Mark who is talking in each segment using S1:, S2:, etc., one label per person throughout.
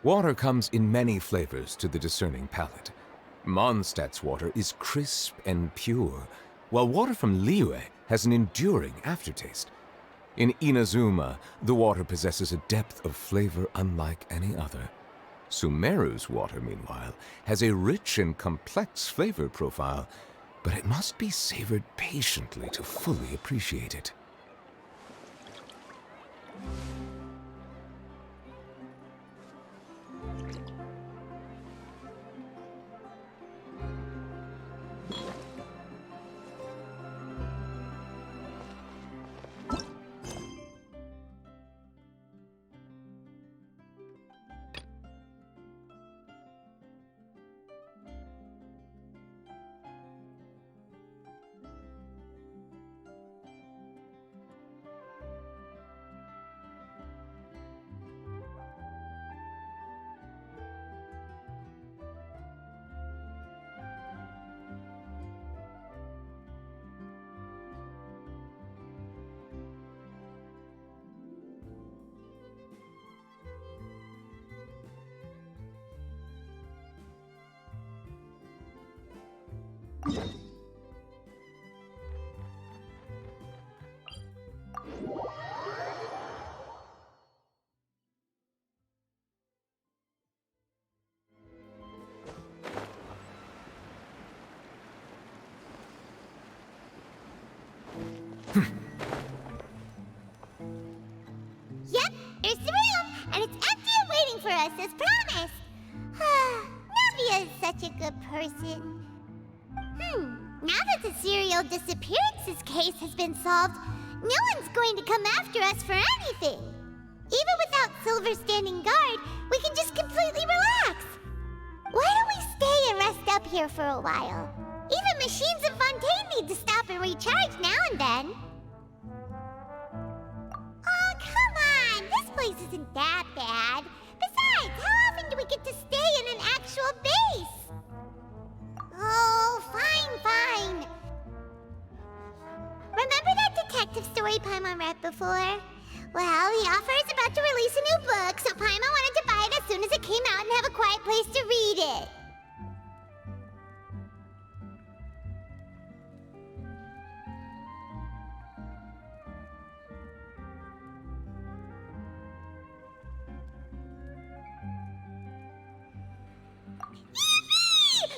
S1: Water comes in many flavors to the discerning palate. Mondstadt's water is crisp and pure, while water from Liyue has an enduring aftertaste. In Inazuma, the water possesses a depth of flavor unlike any other. Sumeru's water, meanwhile, has a rich and complex flavor profile, but it must be savored patiently to fully appreciate it.
S2: Yep, there's the room, and it's empty and waiting for us as promised. Navia is such a good person. Now that the serial disappearances case has been solved, no one's going to come after us for anything. Even without Silver standing guard, we can just completely relax. Why don't we stay and rest up here for a while? Even machines in Fontaine need to stop and recharge now and then. Oh, come on! This place isn't that bad. Besides, how often do we get to stay in an actual base? Oh, fine. Remember that detective story Paimon read before? Well, the author is about to release a new book, so Paimon wanted to buy it as soon as it came out and have a quiet place to read it.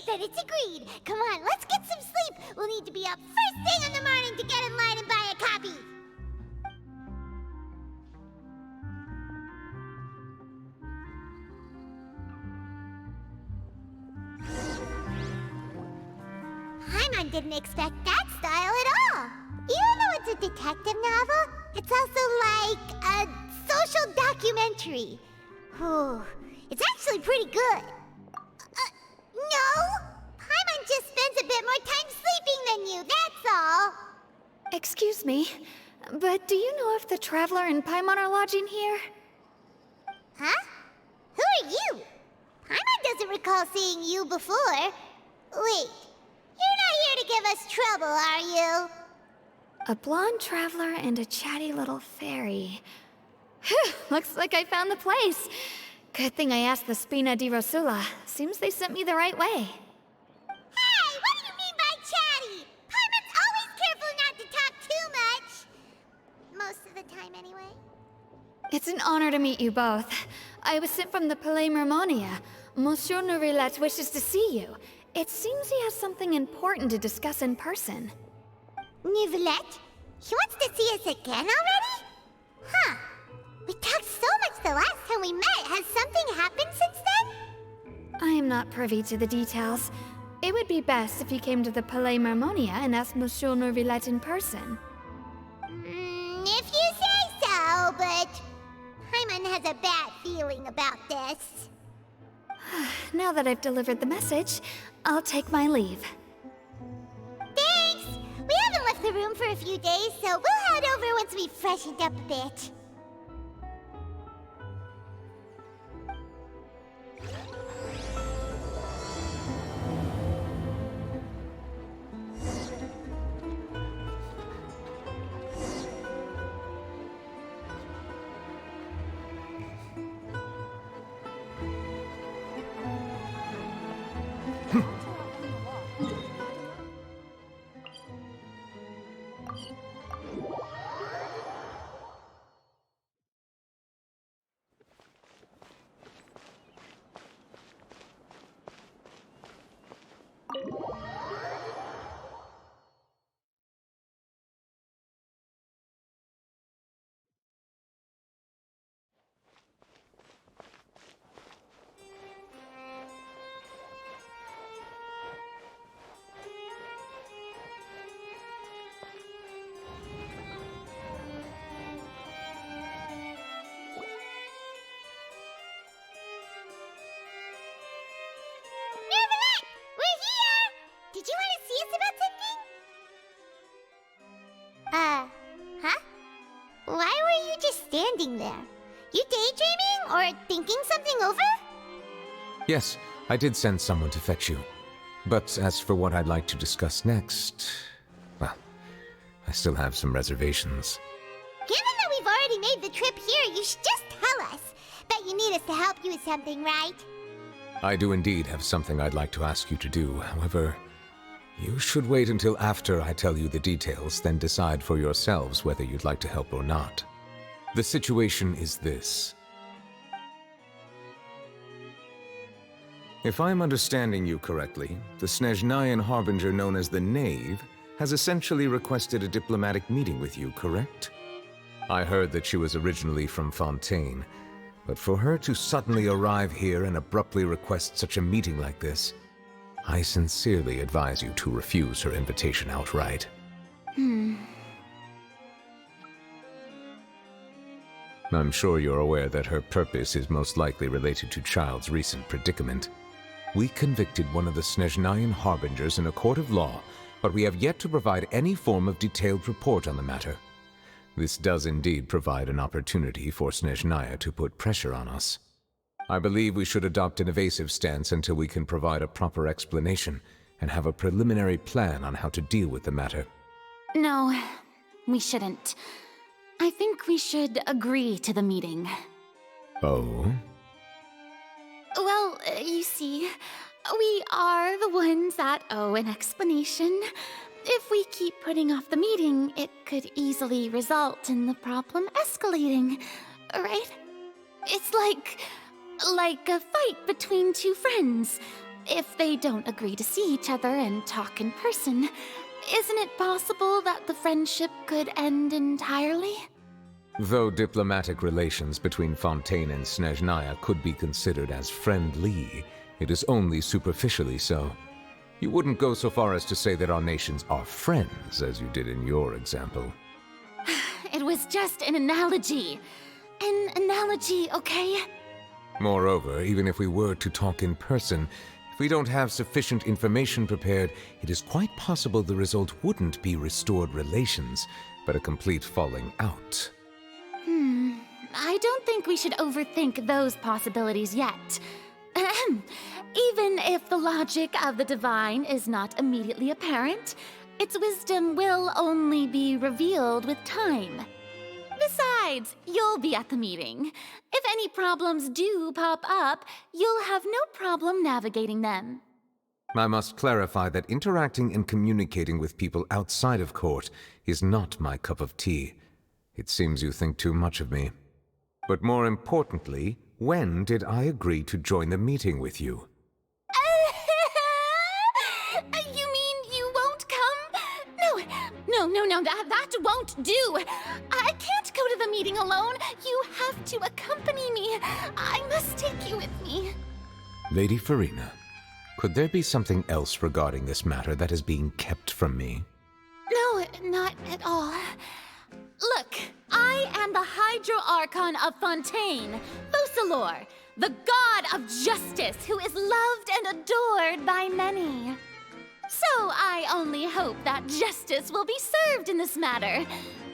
S2: Then it's agreed. Come on, let's get some sleep. We'll need to be up first thing in the morning to get in line and buy a copy. Paimon didn't expect that style at all. Even though it's a detective novel, it's also like a social documentary. Whew, it's actually pretty good. No! Paimon just spends a bit more time sleeping than you, that's all!
S3: Excuse me, but do you know if the Traveler and Paimon are lodging here?
S2: Huh? Who are you? Paimon doesn't recall seeing you before. Wait, you're not here to give us trouble, are you?
S3: A blonde traveler and a chatty little fairy. Whew, looks like I found the place. Good thing I asked the Spina di Rosula. Seems they sent me the right way.
S2: Hey, what do you mean by chatty? Paimon's always careful not to talk too much. Most of the time, anyway.
S3: It's an honor to meet you both. I was sent from the Palais Mermonia. Monsieur Nourilette wishes to see you. It seems he has something important to discuss in person.
S2: Nourilette? He wants to see us again already? Huh. We talked so much the last time we met. Has something happened since then?
S3: I am not privy to the details. It would be best if you came to the Palais Mermonia and asked Monsieur Nourilette in person.
S2: If you say so, but Paimon has a bad feeling about this.
S3: Now that I've delivered the message, I'll take my leave.
S2: Thanks! We haven't left the room for a few days, so we'll head over once we've freshened up a bit. We're here! Did you want to see us about something? Huh? Why were you just standing there? You daydreaming or thinking something over?
S1: Yes, I did send someone to fetch you. But as for what I'd like to discuss next, well, I still have some reservations.
S2: Given that we've already made the trip here, you should just tell us. Bet you need us to help you with something, right?
S1: I do indeed have something I'd like to ask you to do. However, you should wait until after I tell you the details, then decide for yourselves whether you'd like to help or not. The situation is this. If I'm understanding you correctly, the Snezhnayan harbinger known as the Knave has essentially requested a diplomatic meeting with you, correct? I heard that she was originally from Fontaine, but for her to suddenly arrive here and abruptly request such a meeting like this, I sincerely advise you to refuse her invitation outright. I'm sure you're aware that her purpose is most likely related to Child's recent predicament. We convicted one of the Snezhnayan harbingers in a court of law, but we have yet to provide any form of detailed report on the matter. This does indeed provide an opportunity for Snezhnaya to put pressure on us. I believe we should adopt an evasive stance until we can provide a proper explanation and have a preliminary plan on how to deal with the matter.
S4: No, we shouldn't. I think we should agree to the meeting.
S1: Oh?
S4: Well, you see, we are the ones that owe an explanation. If we keep putting off the meeting, it could easily result in the problem escalating, right? It's like a fight between two friends. If they don't agree to see each other and talk in person, isn't it possible that the friendship could end entirely?
S1: Though diplomatic relations between Fontaine and Snezhnaya could be considered as friendly, it is only superficially so. You wouldn't go so far as to say that our nations are friends, as you did in your example.
S4: It was just an analogy. An analogy, okay?
S1: Moreover, even if we were to talk in person, if we don't have sufficient information prepared, it is quite possible the result wouldn't be restored relations, but a complete falling out.
S4: I don't think we should overthink those possibilities yet. Ahem. Even if the logic of the divine is not immediately apparent, its wisdom will only be revealed with time. Besides, you'll be at the meeting. If any problems do pop up, you'll have no problem navigating them.
S1: I must clarify that interacting and communicating with people outside of court is not my cup of tea. It seems you think too much of me. But more importantly, when did I agree to join the meeting with you?
S4: You mean you won't come? No, that won't do. I can't go to the meeting alone. You have to accompany me. I must take you with me.
S1: Lady Farina, could there be something else regarding this matter that is being kept from me?
S4: No, not at all. Look, I am the Hydro-Archon of Fontaine, Focalor, the god of justice who is loved and adored by many. So I only hope that justice will be served in this matter.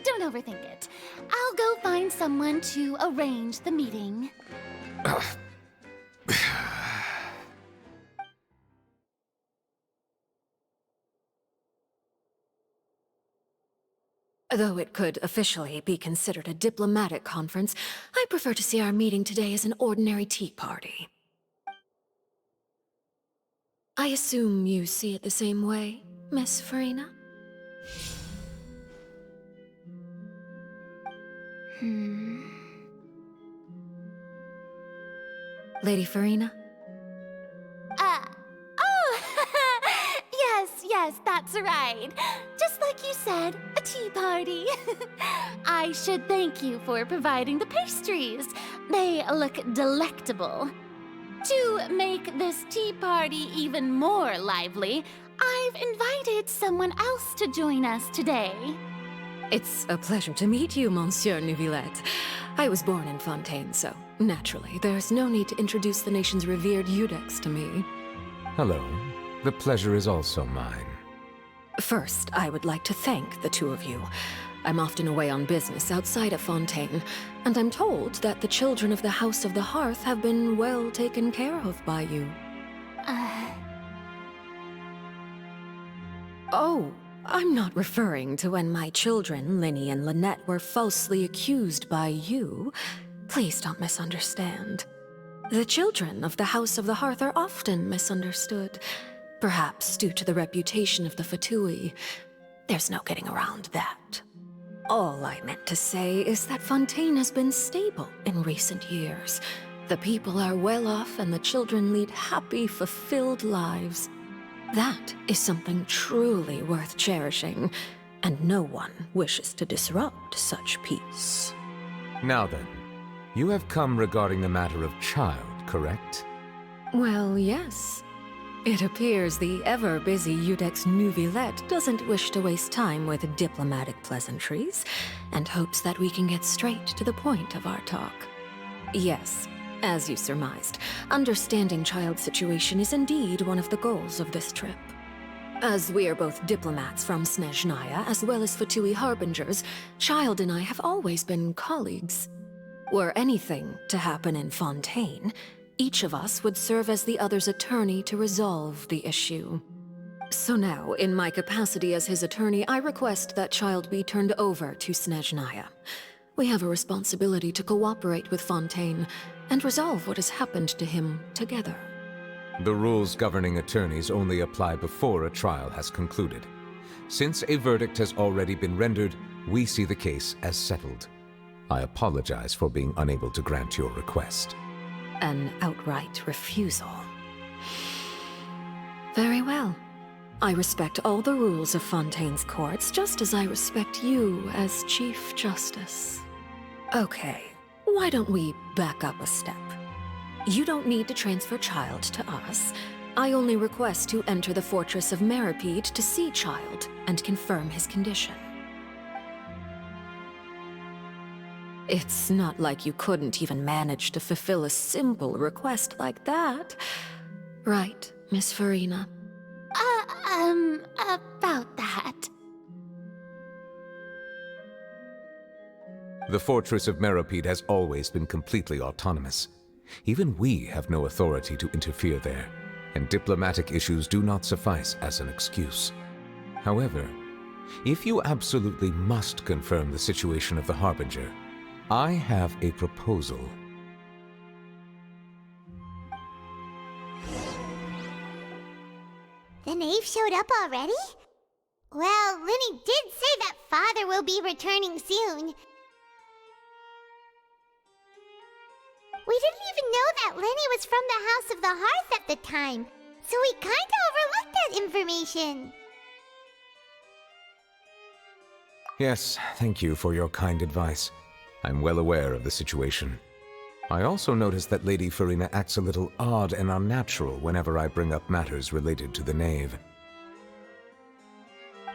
S4: Don't overthink it. I'll go find someone to arrange the meeting.
S5: Though it could officially be considered a diplomatic conference, I prefer to see our meeting today as an ordinary tea party. I assume you see it the same way, Miss Farina? Lady Farina?
S4: Oh, yes, that's right. Just like you said, a tea party. I should thank you for providing the pastries. They look delectable. To make this tea party even more lively, I've invited someone else to join us today.
S5: It's a pleasure to meet you, Monsieur Neuvillette. I was born in Fontaine, so naturally, there's no need to introduce the nation's revered Eudex to me.
S1: Hello. The pleasure is also mine.
S5: First, I would like to thank the two of you. I'm often away on business outside of Fontaine, and I'm told that the children of the House of the Hearth have been well taken care of by you. Oh, I'm not referring to when my children, Linny and Lynette, were falsely accused by you. Please don't misunderstand. The children of the House of the Hearth are often misunderstood, perhaps due to the reputation of the Fatui. There's no getting around that. All I meant to say is that Fontaine has been stable in recent years. The people are well off and the children lead happy, fulfilled lives. That is something truly worth cherishing, and no one wishes to disrupt such peace.
S1: Now then, you have come regarding the matter of child, correct?
S5: Well, yes. It appears the ever-busy Eudex Neuvillette doesn't wish to waste time with diplomatic pleasantries, and hopes that we can get straight to the point of our talk. Yes, as you surmised, understanding child's situation is indeed one of the goals of this trip. As we are both diplomats from Snezhnaya as well as Fatui harbingers, Child and I have always been colleagues. Were anything to happen in Fontaine, each of us would serve as the other's attorney to resolve the issue. So now, in my capacity as his attorney, I request that Child be turned over to Snezhnaya. We have a responsibility to cooperate with Fontaine and resolve what has happened to him together.
S1: The rules governing attorneys only apply before a trial has concluded. Since a verdict has already been rendered, we see the case as settled. I apologize for being unable to grant your request.
S5: An outright refusal. Very well. I respect all the rules of Fontaine's courts, just as I respect you as Chief Justice. Okay, why don't we back up a step? You don't need to transfer Child to us. I only request to enter the fortress of Meringue to see Child and confirm his condition. It's not like you couldn't even manage to fulfill a simple request like that. Right, Miss Farina?
S4: About that.
S1: The fortress of Meringue has always been completely autonomous. Even we have no authority to interfere there, and diplomatic issues do not suffice as an excuse. However, if you absolutely must confirm the situation of the Harbinger, I have a proposal.
S2: The knave showed up already? Well, Linny did say that Father will be returning soon. We didn't even know that Linny was from the House of the Hearth at the time, so we kinda overlooked that information.
S1: Yes, thank you for your kind advice. I'm well aware of the situation. I also noticed that Lady Farina acts a little odd and unnatural whenever I bring up matters related to the knave.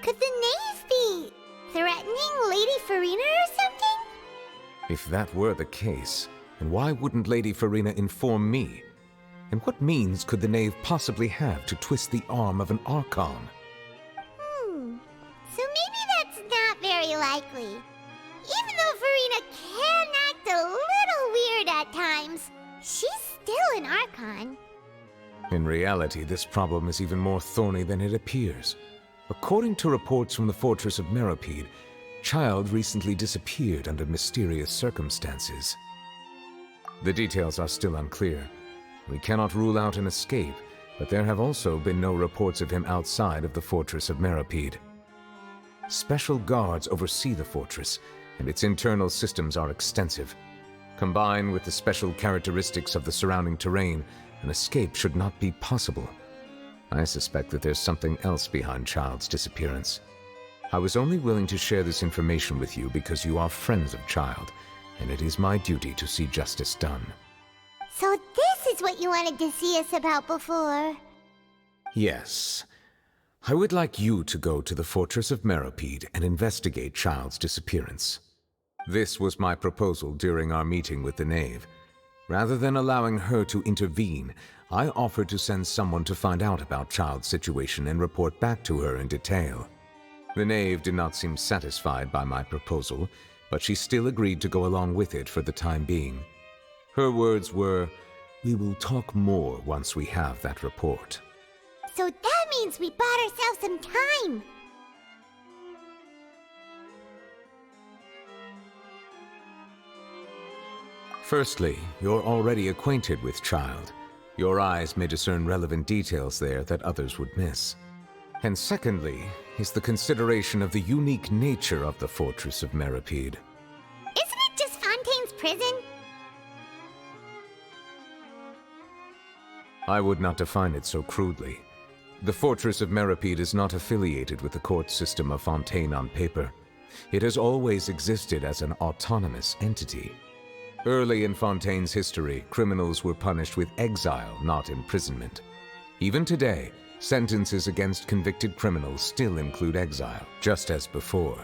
S2: Could the knave be threatening Lady Farina or something?
S1: If that were the case, then why wouldn't Lady Farina inform me? And what means could the knave possibly have to twist the arm of an Archon?
S2: So maybe that's not very likely. Even though Farina can act a little weird at times, she's still an Archon.
S1: In reality, this problem is even more thorny than it appears. According to reports from the fortress of Meringue, Child recently disappeared under mysterious circumstances. The details are still unclear. We cannot rule out an escape, but there have also been no reports of him outside of the fortress of Meringue. Special guards oversee the fortress, and its internal systems are extensive. Combined with the special characteristics of the surrounding terrain, an escape should not be possible. I suspect that there's something else behind Child's disappearance. I was only willing to share this information with you because you are friends of Child, and it is my duty to see justice done.
S2: So this is what you wanted to see us about before.
S1: Yes. I would like you to go to the fortress of Meringue and investigate Child's disappearance. This was my proposal during our meeting with the Knave. Rather than allowing her to intervene, I offered to send someone to find out about Child's situation and report back to her in detail. The Knave did not seem satisfied by my proposal, but she still agreed to go along with it for the time being. Her words were, "We will talk more once we have that report."
S2: So that means we bought ourselves some time.
S1: Firstly, you're already acquainted with Child. Your eyes may discern relevant details there that others would miss. And secondly, is the consideration of the unique nature of the fortress of Meringue.
S2: Isn't it just Fontaine's prison?
S1: I would not define it so crudely. The fortress of Meringue is not affiliated with the court system of Fontaine on paper. It has always existed as an autonomous entity. Early in Fontaine's history, criminals were punished with exile, not imprisonment. Even today, sentences against convicted criminals still include exile, just as before.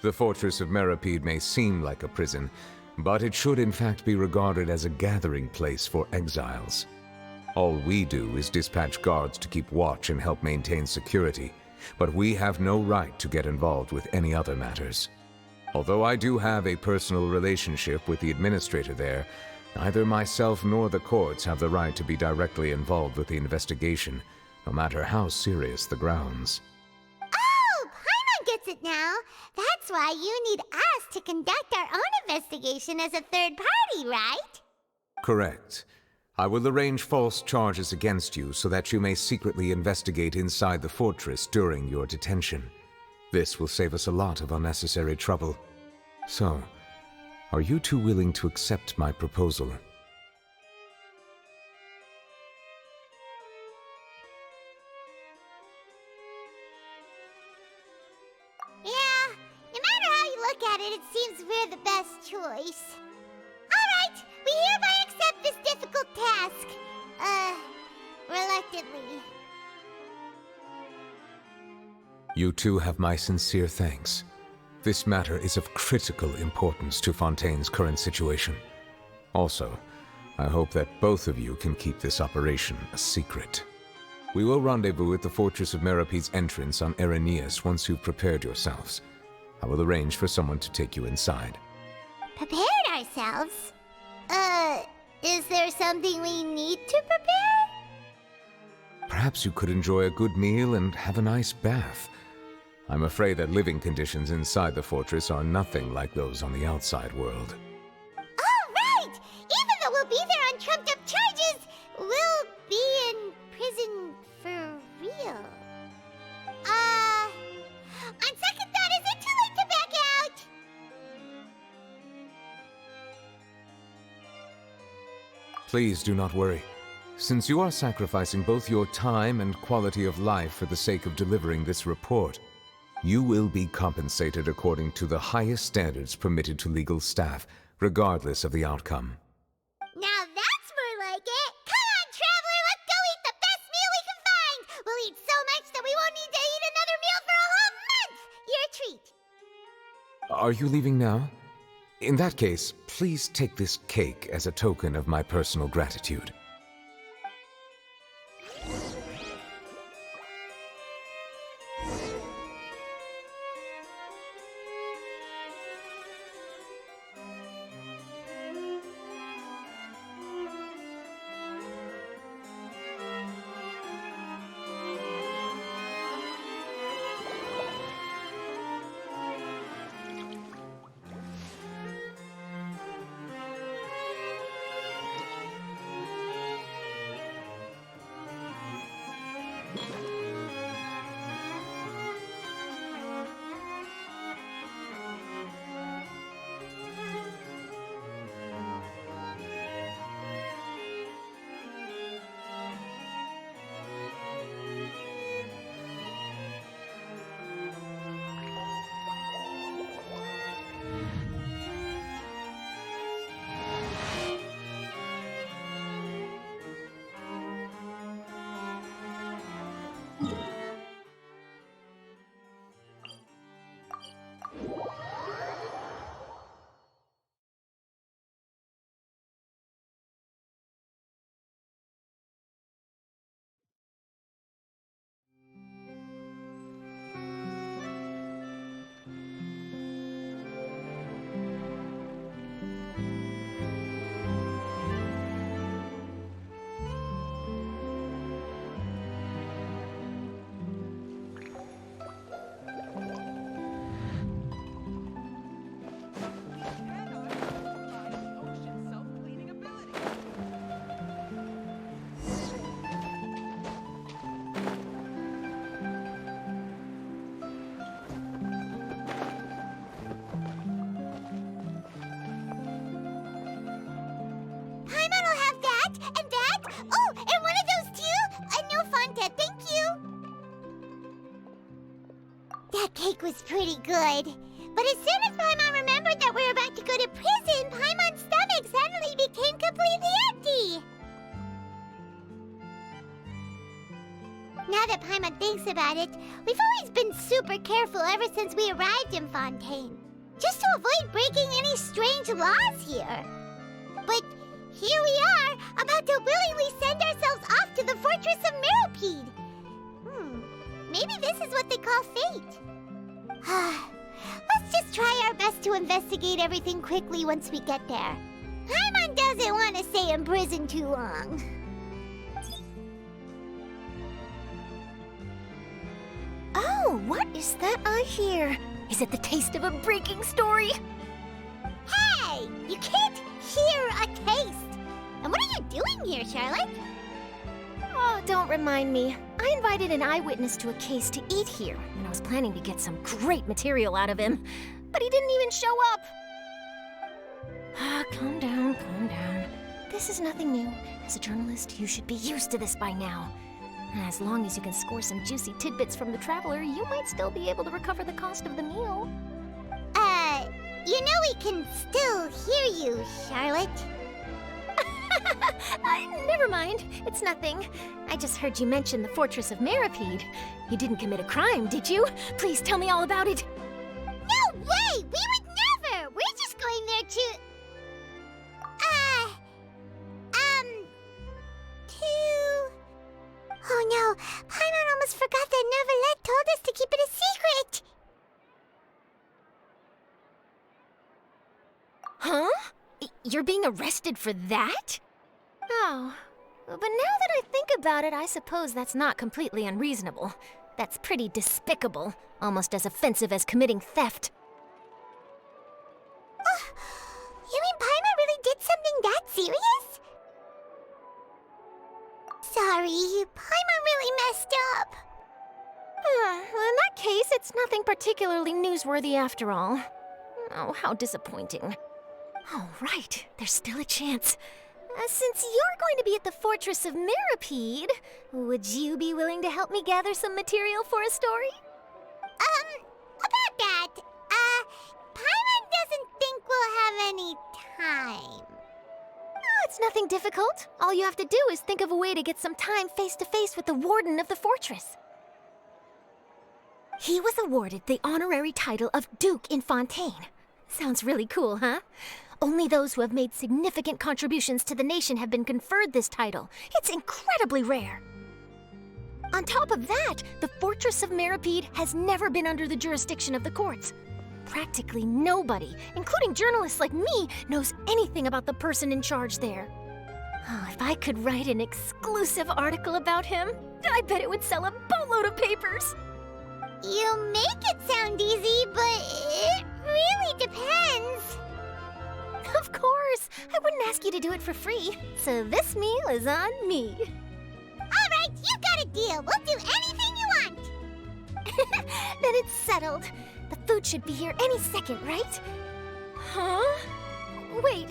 S1: The fortress of Meringue may seem like a prison, but it should in fact be regarded as a gathering place for exiles. All we do is dispatch guards to keep watch and help maintain security, but we have no right to get involved with any other matters. Although I do have a personal relationship with the administrator there, neither myself nor the courts have the right to be directly involved with the investigation, no matter how serious the grounds.
S2: Oh, Paimon gets it now. That's why you need us to conduct our own investigation as a third party, right?
S1: Correct. I will arrange false charges against you so that you may secretly investigate inside the fortress during your detention. This will save us a lot of unnecessary trouble. So, are you two willing to accept my proposal?
S2: Yeah, no matter how you look at it, it seems we're the best choice. Alright, we hereby accept this difficult task. Reluctantly.
S1: You two have my sincere thanks. This matter is of critical importance to Fontaine's current situation. Also, I hope that both of you can keep this operation a secret. We will rendezvous at the Fortress of Meringue's entrance on Erinius once you've prepared yourselves. I will arrange for someone to take you inside.
S2: Prepared ourselves? Is there something we need to prepare?
S1: Perhaps you could enjoy a good meal and have a nice bath. I'm afraid that living conditions inside the fortress are nothing like those on the outside world.
S2: Oh, right! Even though we'll be there on trumped-up charges, we'll be in prison for real. On second thought, is it too late to back out?
S1: Please do not worry. Since you are sacrificing both your time and quality of life for the sake of delivering this report, you will be compensated according to the highest standards permitted to legal staff, regardless of the outcome.
S2: Now that's more like it! Come on, traveler, let's go eat the best meal we can find! We'll eat so much that we won't need to eat another meal for a whole month! You're a treat!
S1: Are you leaving now? In that case, please take this cake as a token of my personal gratitude.
S2: Paimon will have that, and that. Oh, and one of those too. No, Fonta, thank you. That cake was pretty good. But as soon as Paimon remembered that we were about to go to prison, Paimon's stomach suddenly became completely empty. Now that Paimon thinks about it, we've always been super careful ever since we arrived in Fontaine, just to avoid breaking any strange laws here. But here we are, about to willingly send ourselves off to the fortress of Meringue. Maybe this is what they call fate. Let's just try our best to investigate everything quickly once we get there. Paimon doesn't want to stay in prison too long.
S6: Oh, what is that I hear? Is it the taste of a breaking story?
S2: Hey! You can't hear a taste! And what are you doing here, Charlotte?
S6: Oh, don't remind me. I invited an eyewitness to a case to eat here, and I was planning to get some great material out of him. But he didn't even show up. Calm down, calm down. This is nothing new. As a journalist, you should be used to this by now. As long as you can score some juicy tidbits from the traveler, you might still be able to recover the cost of the meal.
S2: You know we can still hear you, Charlotte.
S6: Never mind. It's nothing. I just heard you mention the Fortress of Meringue. You didn't commit a crime, did you? Please tell me all about it.
S2: No way! We would never! We're just going there to... Oh no, Paimon almost forgot that Neuvillette told us to keep it a secret!
S6: Huh? You're being arrested for that? Oh, but now that I think about it, I suppose that's not completely unreasonable. That's pretty despicable, almost as offensive as committing theft.
S2: You mean Paimon really did something that serious? Sorry, Paimon really messed up.
S6: Well, in that case, it's nothing particularly newsworthy after all. Oh, how disappointing. Oh, right, there's still a chance. Since you're going to be at the Fortress of Meringue, would you be willing to help me gather some material for a story?
S2: About that, Paimon doesn't think we'll have any time.
S6: Oh, it's nothing difficult. All you have to do is think of a way to get some time face-to-face with the warden of the fortress. He was awarded the honorary title of Duke in Fontaine. Sounds really cool, huh? Only those who have made significant contributions to the nation have been conferred this title. It's incredibly rare. On top of that, the Fortress of Meringue has never been under the jurisdiction of the courts. Practically nobody, including journalists like me, knows anything about the person in charge there. Oh, if I could write an exclusive article about him, I bet it would sell a boatload of papers.
S2: You make it sound easy, but it really depends.
S6: Of course, I wouldn't ask you to do it for free, so this meal is on me.
S2: All right, you got a deal. We'll do anything you want.
S6: Then it's settled. The food should be here any second, right? Huh? Wait,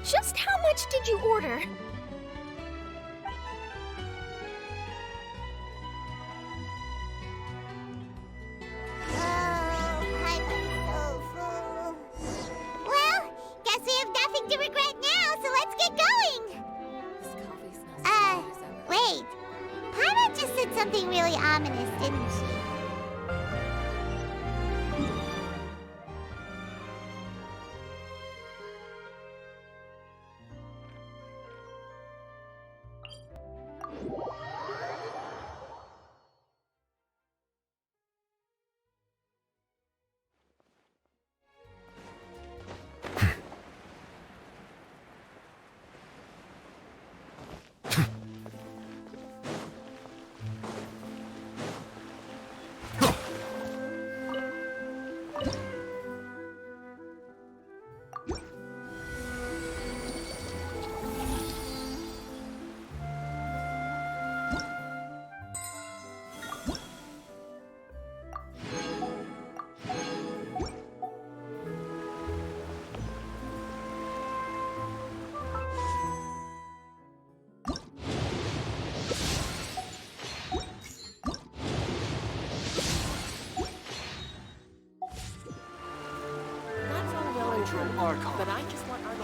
S6: just how much did you order?
S2: Oh, Paimon's so full. Well, guess we have nothing to regret now, so let's get going. Wait. Paimon just said something really ominous, didn't she?
S7: cultural archive. But I just want our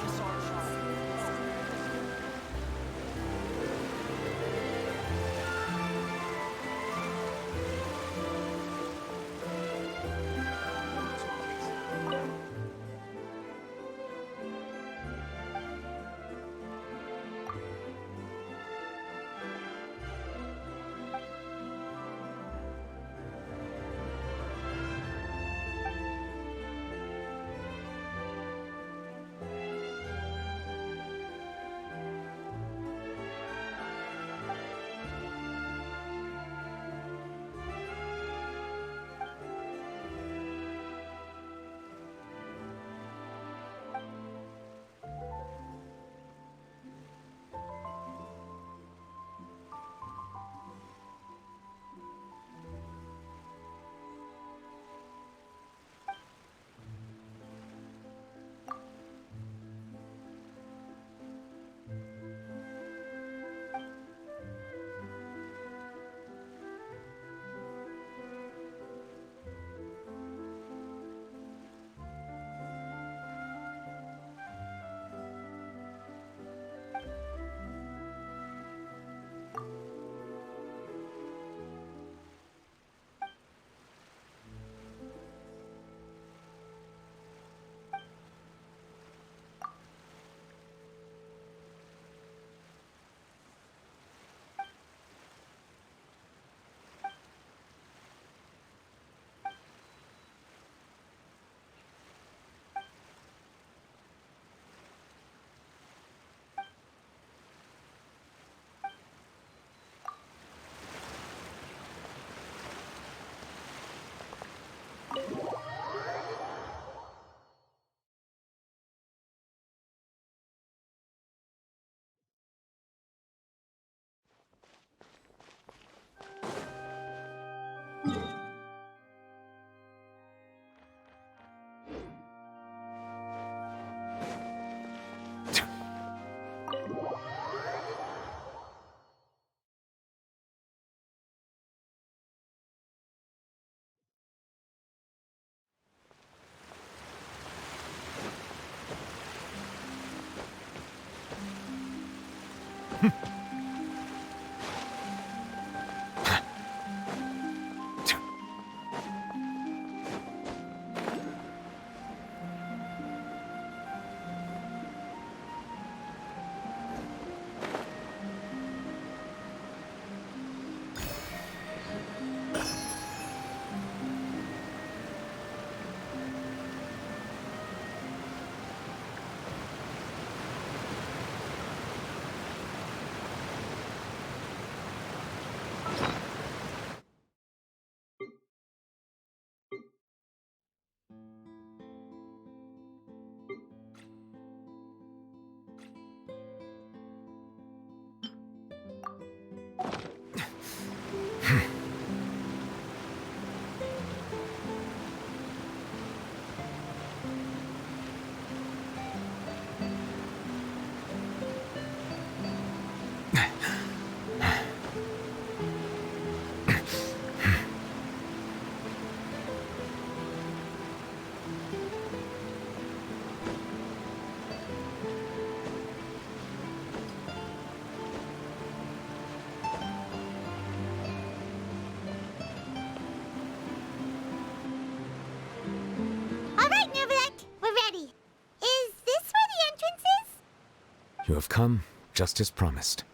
S1: You have come, just as promised.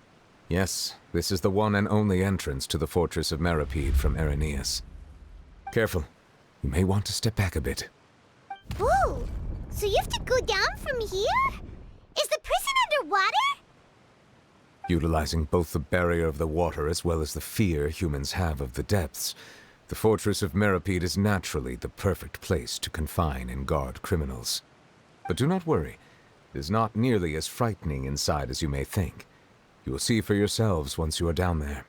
S1: Yes, this is the one and only entrance to the fortress of Meringue from Irenaeus. Careful. You may want to step back a bit.
S2: Whoa! So you have to go down from here? Is the prison underwater?
S1: Utilizing both the barrier of the water as well as the fear humans have of the depths, the fortress of Meringue is naturally the perfect place to confine and guard criminals. But do not worry. It is not nearly as frightening inside as you may think. You will see for yourselves once you are down there.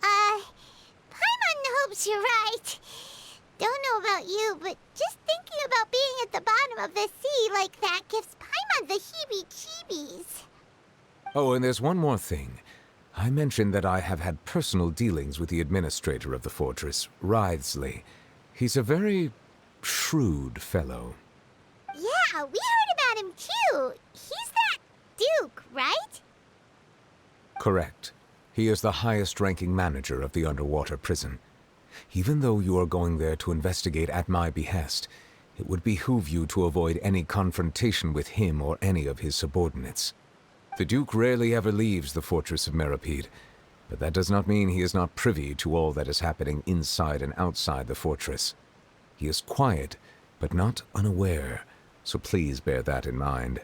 S2: Paimon hopes you're right. Don't know about you, but just thinking about being at the bottom of the sea like that gives Paimon the heebie-jeebies.
S1: Oh, and there's one more thing. I mentioned that I have had personal dealings with the administrator of the fortress, Writhsley. He's a very shrewd fellow.
S2: Yeah, Yeah, we heard about him too. He's that Duke, right?
S1: Correct. He is the highest-ranking manager of the underwater prison. Even though you are going there to investigate at my behest, it would behoove you to avoid any confrontation with him or any of his subordinates. The Duke rarely ever leaves the fortress of Meringue, but that does not mean he is not privy to all that is happening inside and outside the fortress. He is quiet, but not unaware, so please bear that in mind.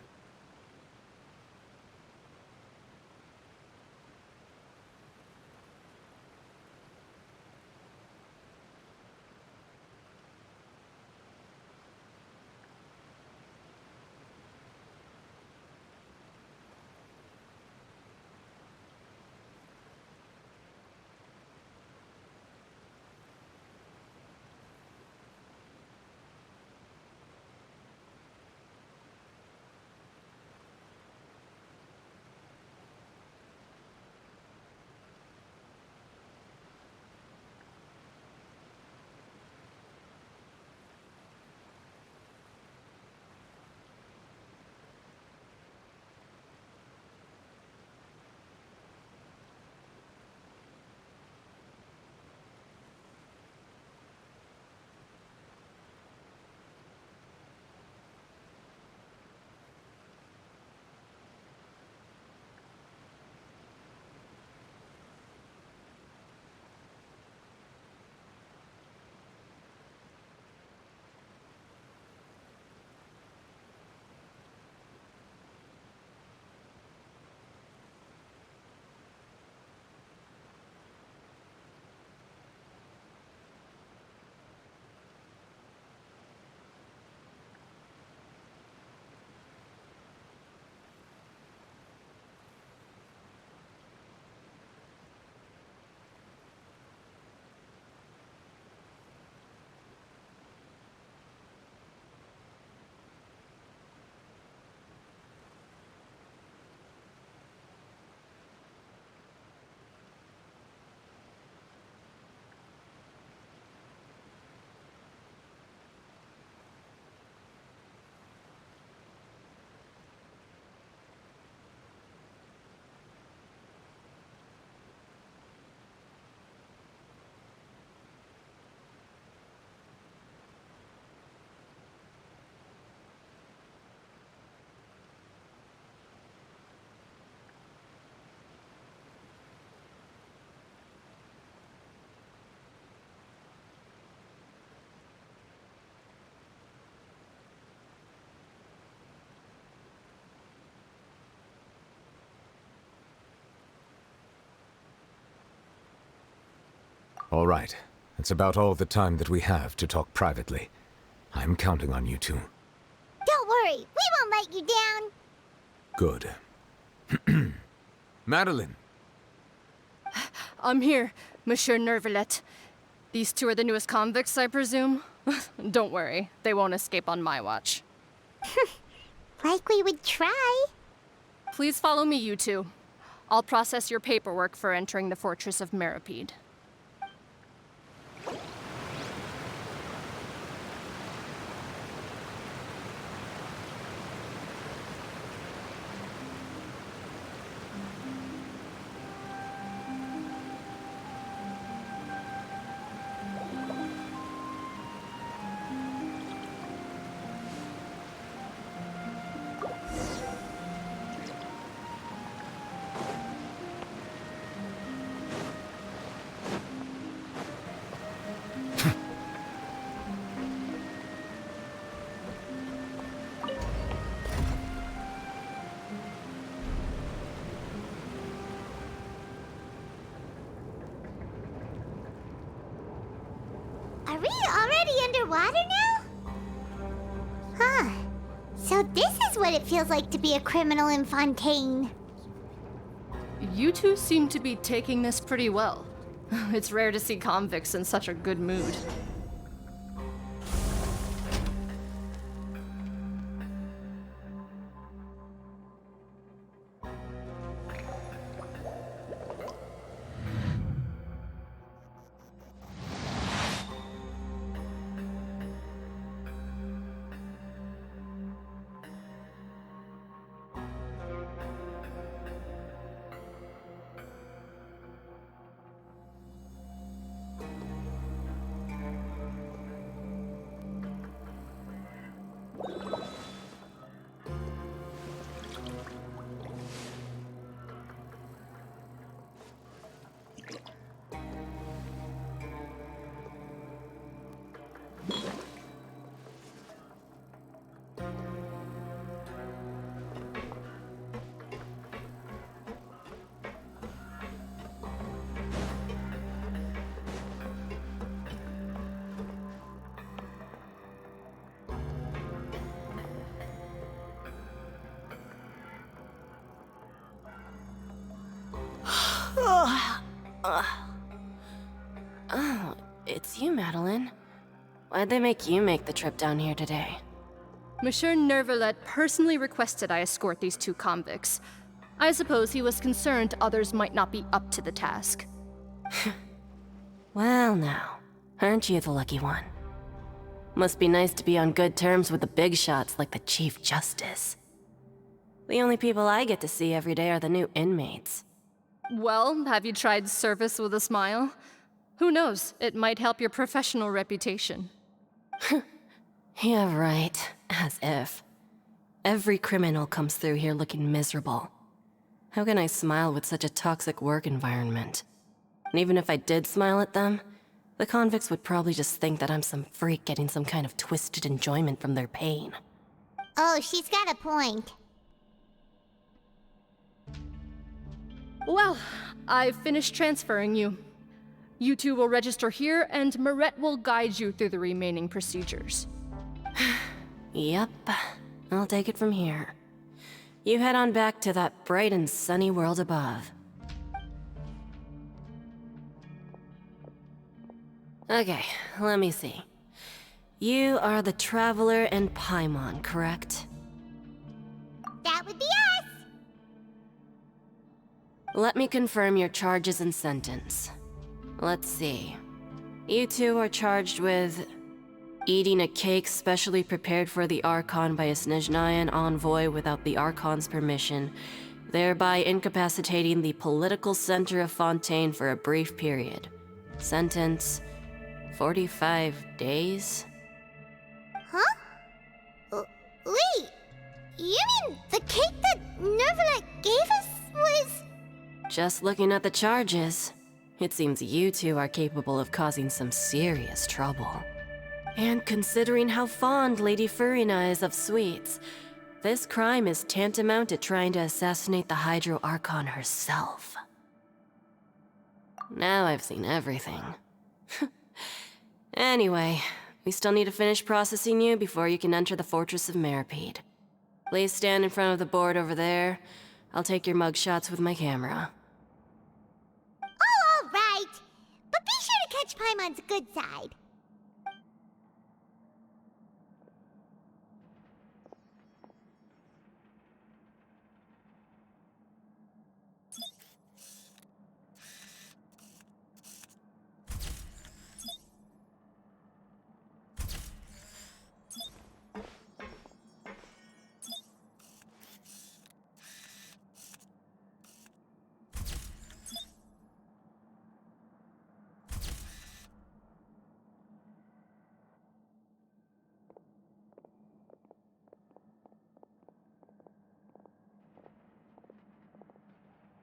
S1: All right. It's about all the time that we have to talk privately. I'm counting on you two.
S2: Don't worry, we won't let you down.
S1: Good. Madeline!
S8: I'm here, Monsieur Nervalet. These two are the newest convicts, I presume? Don't worry, they won't escape on my watch.
S2: Like we would try.
S8: Please follow me, you two. I'll process your paperwork for entering the Fortress of Meringue.
S2: Are we already underwater now? Huh. So this is what it feels like to be a criminal in Fontaine.
S8: You two seem to be taking this pretty well. It's rare to see convicts in such a good mood.
S9: Why'd they make you make the trip down here today?
S8: Monsieur Nervalet personally requested I escort these two convicts. I suppose he was concerned others might not be up to the task.
S9: Well now, aren't you the lucky one? Must be nice to be on good terms with the big shots like the Chief Justice. The only people I get to see every day are the new inmates.
S8: Well, have you tried service with a smile? Who knows, it might help your professional reputation.
S9: Yeah, right. As if. Every criminal comes through here looking miserable. How can I smile with such a toxic work environment? And even if I did smile at them, the convicts would probably just think that I'm some freak getting some kind of twisted enjoyment from their pain.
S2: Oh, she's got a point.
S8: Well, I've finished transferring you. You two will register here, and Marette will guide you through the remaining procedures.
S9: Yep, I'll take it from here. You head on back to that bright and sunny world above. Okay, let me see. You are the Traveler and Paimon, correct?
S2: That would be us!
S9: Let me confirm your charges and sentence. Let's see. You two are charged with eating a cake specially prepared for the Archon by a Snezhnayan envoy without the Archon's permission, thereby incapacitating the political center of Fontaine for a brief period. Sentence: 45 days?
S2: Huh? Wait, you mean the cake that Nervalet gave us was...
S9: Just looking at the charges, it seems you two are capable of causing some serious trouble. And considering how fond Lady Furina is of sweets, this crime is tantamount to trying to assassinate the Hydro Archon herself. Now I've seen everything. Anyway, we still need to finish processing you before you can enter the Fortress of Meringue. Please stand in front of the board over there. I'll take your mugshots with my camera.
S2: Oh, all right. But be sure to catch Paimon's good side.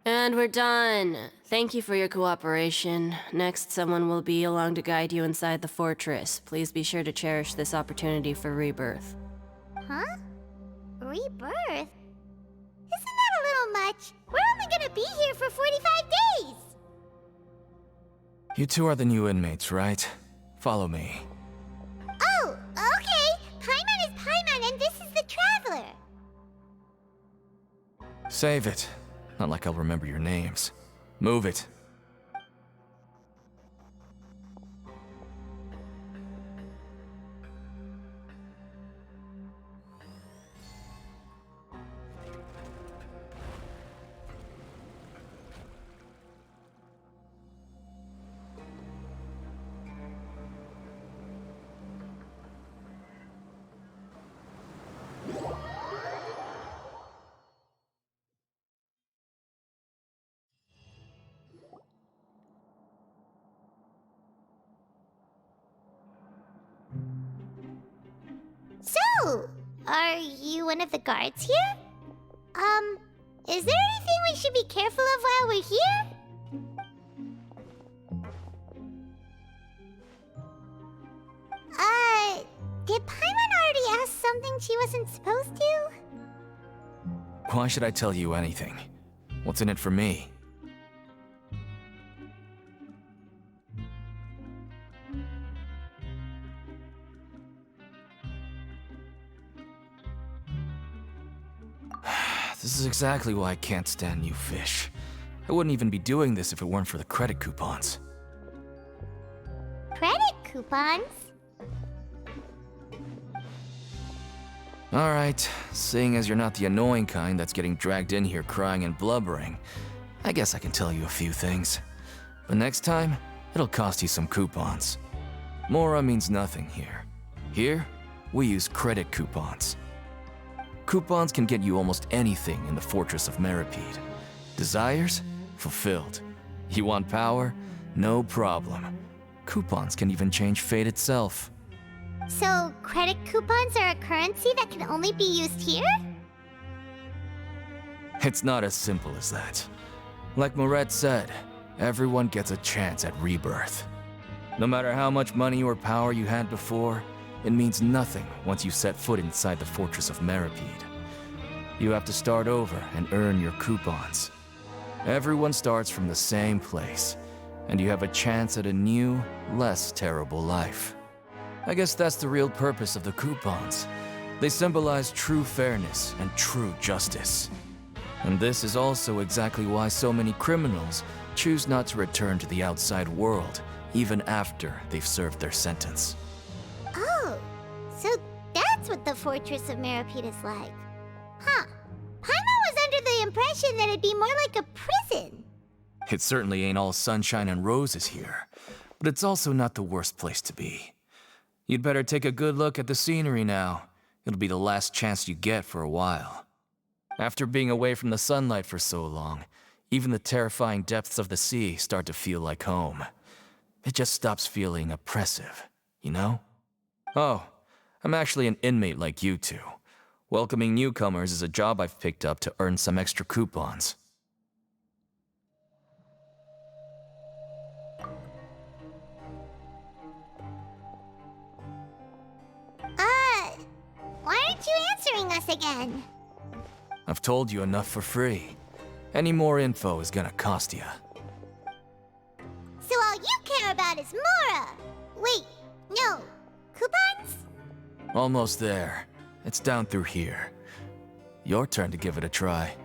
S9: And we're done. Thank you for your cooperation. Next, someone will be along to guide you inside the fortress. Please be sure to cherish this opportunity for rebirth.
S2: Huh? Rebirth? Isn't that a little much? We're only gonna be here for 45 days!
S10: You two are the new inmates, right? Follow me.
S2: Oh, okay! Paimon is Paimon and this is the Traveler!
S10: Save it. Not like I'll remember your names. Move it.
S2: So, are you one of the guards here? Is there anything we should be careful of while we're here? Did Paimon already ask something she wasn't supposed to?
S10: Why should I tell you anything? What's in it for me? This is exactly why I can't stand new fish. I wouldn't even be doing this if it weren't for the credit coupons.
S2: Credit coupons?
S10: Alright, seeing as you're not the annoying kind that's getting dragged in here crying and blubbering, I guess I can tell you a few things. But next time, it'll cost you some coupons. Mora means nothing here. Here, we use credit coupons. Coupons can get you almost anything in the Fortress of Meripede. Desires? Fulfilled. You want power? No problem. Coupons can even change fate itself.
S2: So, credit coupons are a currency that can only be used here?
S10: It's not as simple as that. Like Moret said, everyone gets a chance at rebirth. No matter how much money or power you had before, it means nothing once you set foot inside the Fortress of Meripede. You have to start over and earn your coupons. Everyone starts from the same place, and you have a chance at a new, less terrible life. I guess that's the real purpose of the coupons. They symbolize true fairness and true justice. And this is also exactly why so many criminals choose not to return to the outside world, even after they've served their sentence.
S2: Oh, so that's what the Fortress of Meripede is like. Huh. Paimon was under the impression that it'd be more like a prison.
S10: It certainly ain't all sunshine and roses here, but it's also not the worst place to be. You'd better take a good look at the scenery now. It'll be the last chance you get for a while. After being away from the sunlight for so long, even the terrifying depths of the sea start to feel like home. It just stops feeling oppressive, you know? Oh, I'm actually an inmate like you two. Welcoming newcomers is a job I've picked up to earn some extra coupons.
S2: Why aren't you answering us again?
S10: I've told you enough for free. Any more info is gonna cost you.
S2: So all you care about is Mora! Wait, no. Coupons?
S10: Almost there. It's down through here. Your turn to give it a try.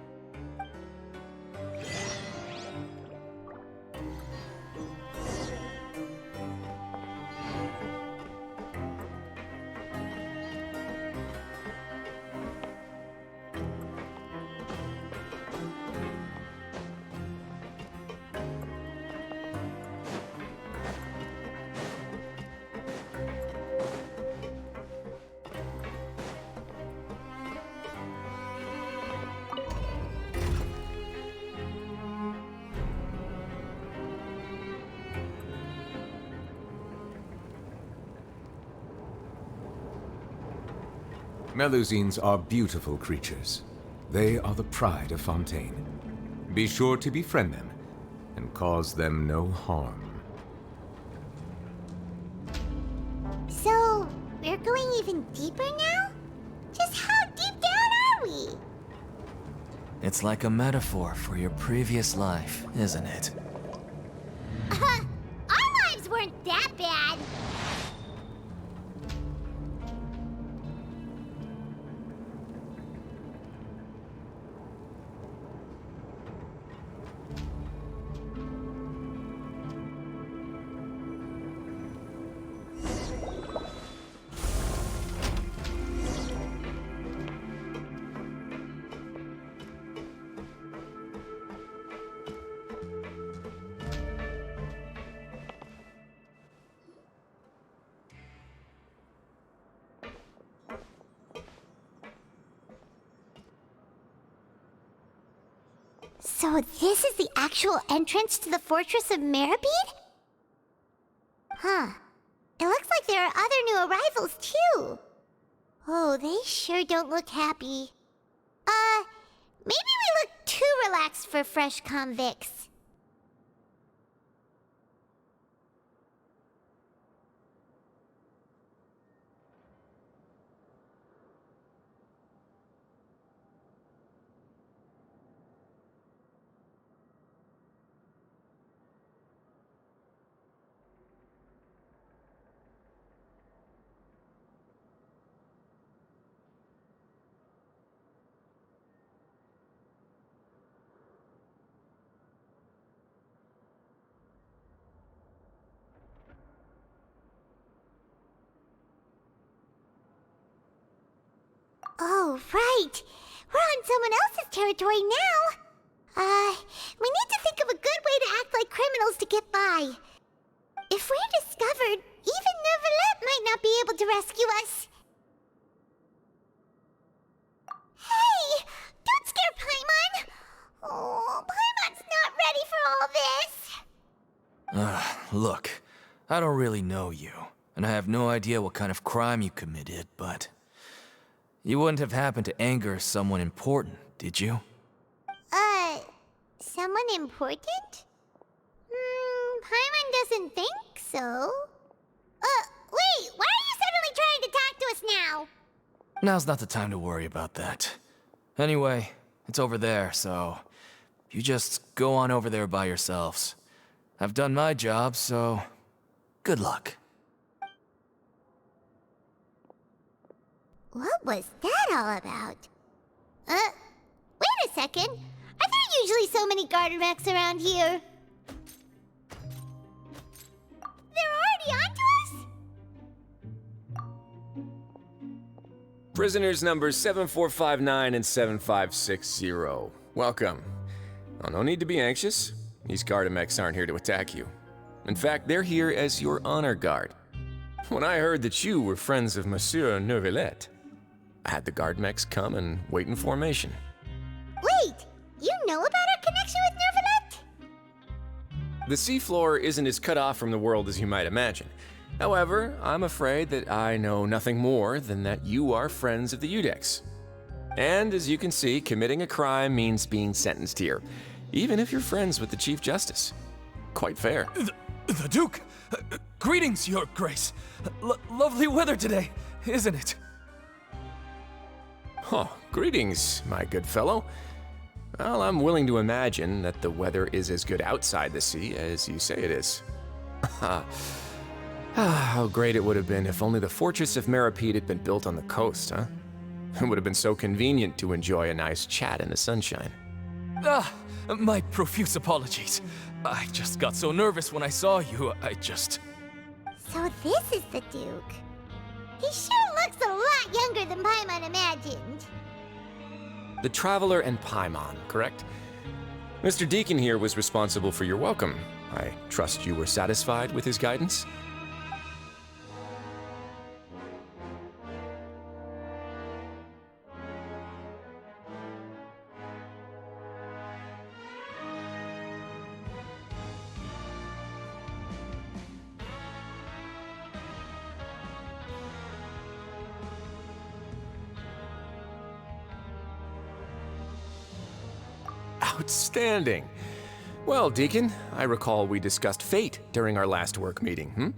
S1: Melusines are beautiful creatures. They are the pride of Fontaine. Be sure to befriend them and cause them no harm.
S2: So, we're going even deeper now? Just how deep down are we?
S10: It's like a metaphor for your previous life, isn't it?
S2: Our lives weren't that bad. So this is the actual entrance to the Fortress of Meripede? Huh. It looks like there are other new arrivals, too. Oh, they sure don't look happy. Maybe we look too relaxed for fresh convicts. Oh, right. We're on someone else's territory now. We need to think of a good way to act like criminals to get by. If we're discovered, even Neuvillette might not be able to rescue us. Hey! Don't scare Paimon! Oh, Paimon's not ready for all this.
S10: Look, I don't really know you, and I have no idea what kind of crime you committed, but you wouldn't have happened to anger someone important, did you?
S2: Someone important? Paimon doesn't think so. Wait, why are you suddenly trying to talk to us now?
S10: Now's not the time to worry about that. Anyway, it's over there, so you just go on over there by yourselves. I've done my job, so good luck.
S2: What was that all about? Wait a second. Are there usually so many garter mechs around here? They're already onto us?
S1: Prisoners numbers 7459 and 7560. Welcome. Oh, no need to be anxious. These Gardamex aren't here to attack you. In fact, they're here as your honor guard. When I heard that you were friends of Monsieur Neuvillette, I had the Gardamex come and wait in formation.
S2: Wait, you know about our connection with Neuvillette?
S1: The seafloor isn't as cut off from the world as you might imagine. However, I'm afraid that I know nothing more than that you are friends of the Udex. And as you can see, committing a crime means being sentenced here, even if you're friends with the Chief Justice. Quite fair.
S10: The Duke! Greetings, Your Grace. Lovely weather today, isn't it?
S1: Oh, greetings, my good fellow. Well, I'm willing to imagine that the weather is as good outside the sea as you say it is. How great it would have been if only the fortress of Meringue had been built on the coast, huh? It would have been so convenient to enjoy a nice chat in the sunshine.
S10: My profuse apologies. I just got so nervous when I saw you,
S2: So this is the Duke. He sure looks a lot younger than Paimon imagined.
S1: The Traveler and Paimon, correct? Mr. Deacon here was responsible for your welcome. I trust you were satisfied with his guidance? Outstanding. Well, Deacon, I recall we discussed fate during our last work meeting,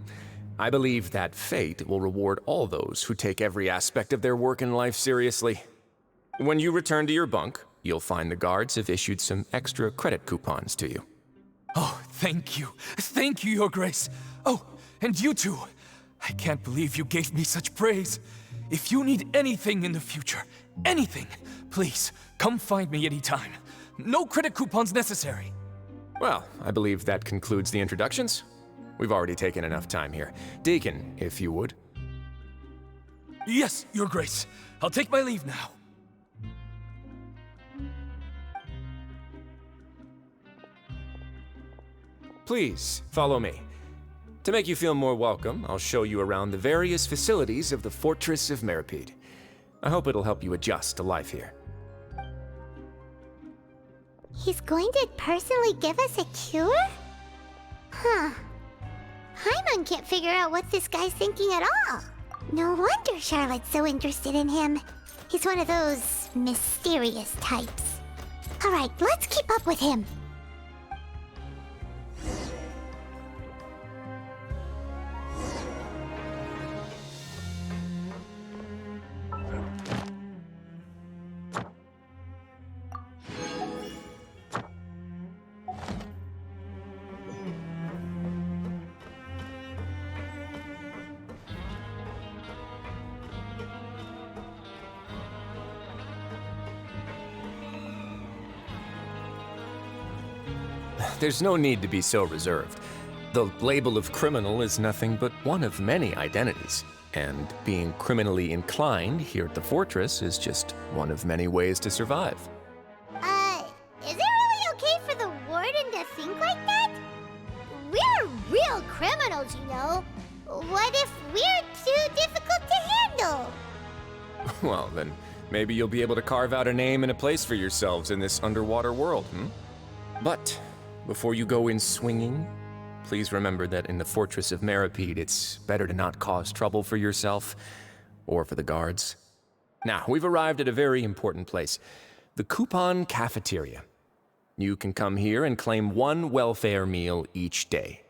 S1: I believe that fate will reward all those who take every aspect of their work in life seriously. When you return to your bunk, you'll find the guards have issued some extra credit coupons to you.
S10: Oh, thank you. Thank you, Your Grace. Oh, and you too. I can't believe you gave me such praise. If you need anything in the future, anything, please, come find me anytime. No credit coupons necessary.
S1: Well, I believe that concludes the introductions. We've already taken enough time here. Deacon, if you would.
S10: Yes, Your Grace. I'll take my leave now.
S1: Please, follow me. To make you feel more welcome, I'll show you around the various facilities of the Fortress of Meringue. I hope it'll help you adjust to life here.
S2: He's going to personally give us a cure? Huh. Paimon can't figure out what this guy's thinking at all. No wonder Charlotte's so interested in him. He's one of those mysterious types. Alright, let's keep up with him.
S1: There's no need to be so reserved. The label of criminal is nothing but one of many identities. And being criminally inclined here at the fortress is just one of many ways to survive.
S2: Is it really okay for the warden to think like that? We're real criminals, you know. What if we're too difficult to handle?
S1: Well, then maybe you'll be able to carve out a name and a place for yourselves in this underwater world, But before you go in swinging, please remember that in the fortress of Meringue, it's better to not cause trouble for yourself or for the guards. Now, we've arrived at a very important place, the Coupon Cafeteria. You can come here and claim one welfare meal each day.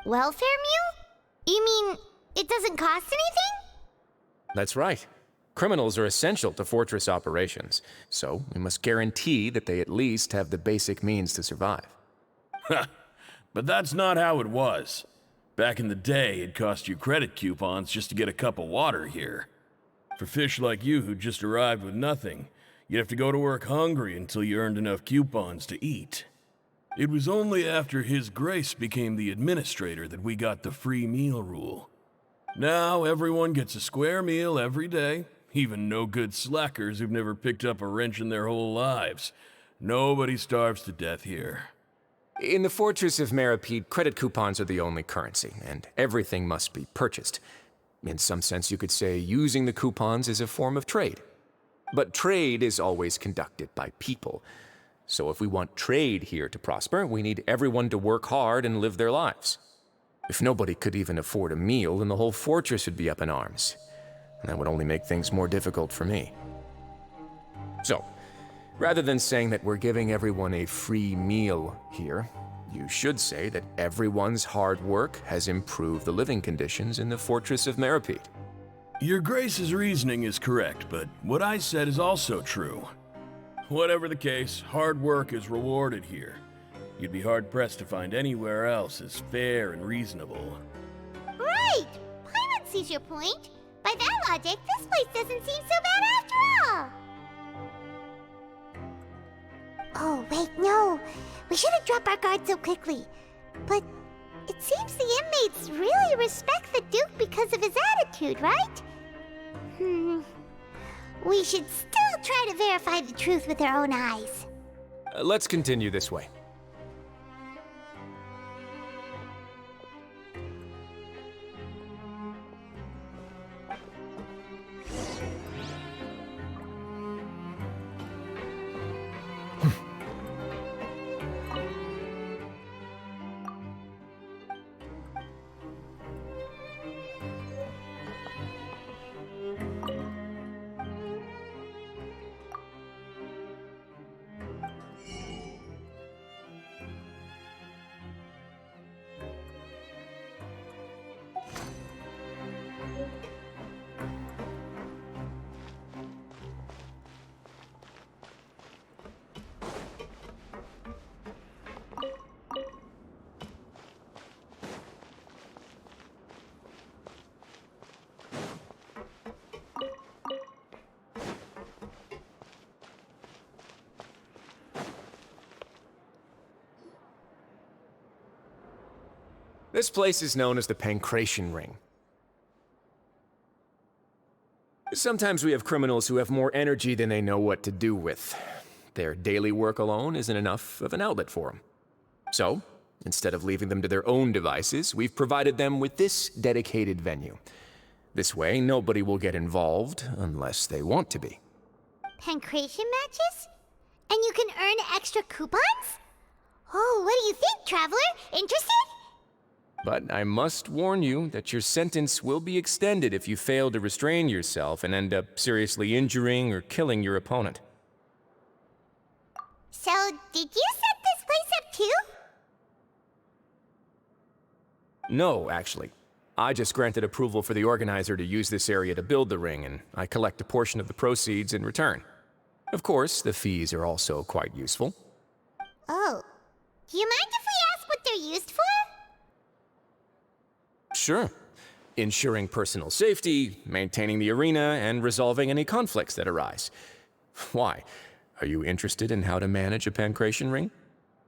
S2: Welfare meal? You mean it doesn't cost anything?
S1: That's right. Criminals are essential to fortress operations, so we must guarantee that they at least have the basic means to survive.
S11: But that's not how it was. Back in the day, it cost you credit coupons just to get a cup of water here. For fish like you who just arrived with nothing, you'd have to go to work hungry until you earned enough coupons to eat. It was only after His Grace became the administrator that we got the free meal rule. Now everyone gets a square meal every day, even no-good slackers who've never picked up a wrench in their whole lives. Nobody starves to death here.
S1: In the fortress of Meringue, credit coupons are the only currency, and everything must be purchased. In some sense, you could say using the coupons is a form of trade. But trade is always conducted by people. So if we want trade here to prosper, we need everyone to work hard and live their lives. If nobody could even afford a meal, then the whole fortress would be up in arms. And that would only make things more difficult for me. So, rather than saying that we're giving everyone a free meal here, you should say that everyone's hard work has improved the living conditions in the fortress of Meringue.
S11: Your Grace's reasoning is correct, but what I said is also true. Whatever the case, hard work is rewarded here. You'd be hard-pressed to find anywhere else as fair and reasonable.
S2: Right! Paimon sees your point. By that logic, this place doesn't seem so bad after all. Oh, wait, no. We shouldn't drop our guard so quickly. But it seems the inmates really respect the Duke because of his attitude, right? We should still try to verify the truth with our own eyes.
S1: Let's continue this way. This place is known as the Pancration Ring. Sometimes we have criminals who have more energy than they know what to do with. Their daily work alone isn't enough of an outlet for them. So, instead of leaving them to their own devices, we've provided them with this dedicated venue. This way, nobody will get involved unless they want to be.
S2: Pancration matches? And you can earn extra coupons? Oh, what do you think, Traveler? Interested?
S1: But I must warn you that your sentence will be extended if you fail to restrain yourself and end up seriously injuring or killing your opponent.
S2: So, did you set this place up too?
S1: No, actually. I just granted approval for the organizer to use this area to build the ring, and I collect a portion of the proceeds in return. Of course, the fees are also quite useful.
S2: Oh. Do you mind if we ask what they're used for?
S1: Sure. Ensuring personal safety, maintaining the arena, and resolving any conflicts that arise. Why? Are you interested in how to manage a pancration ring?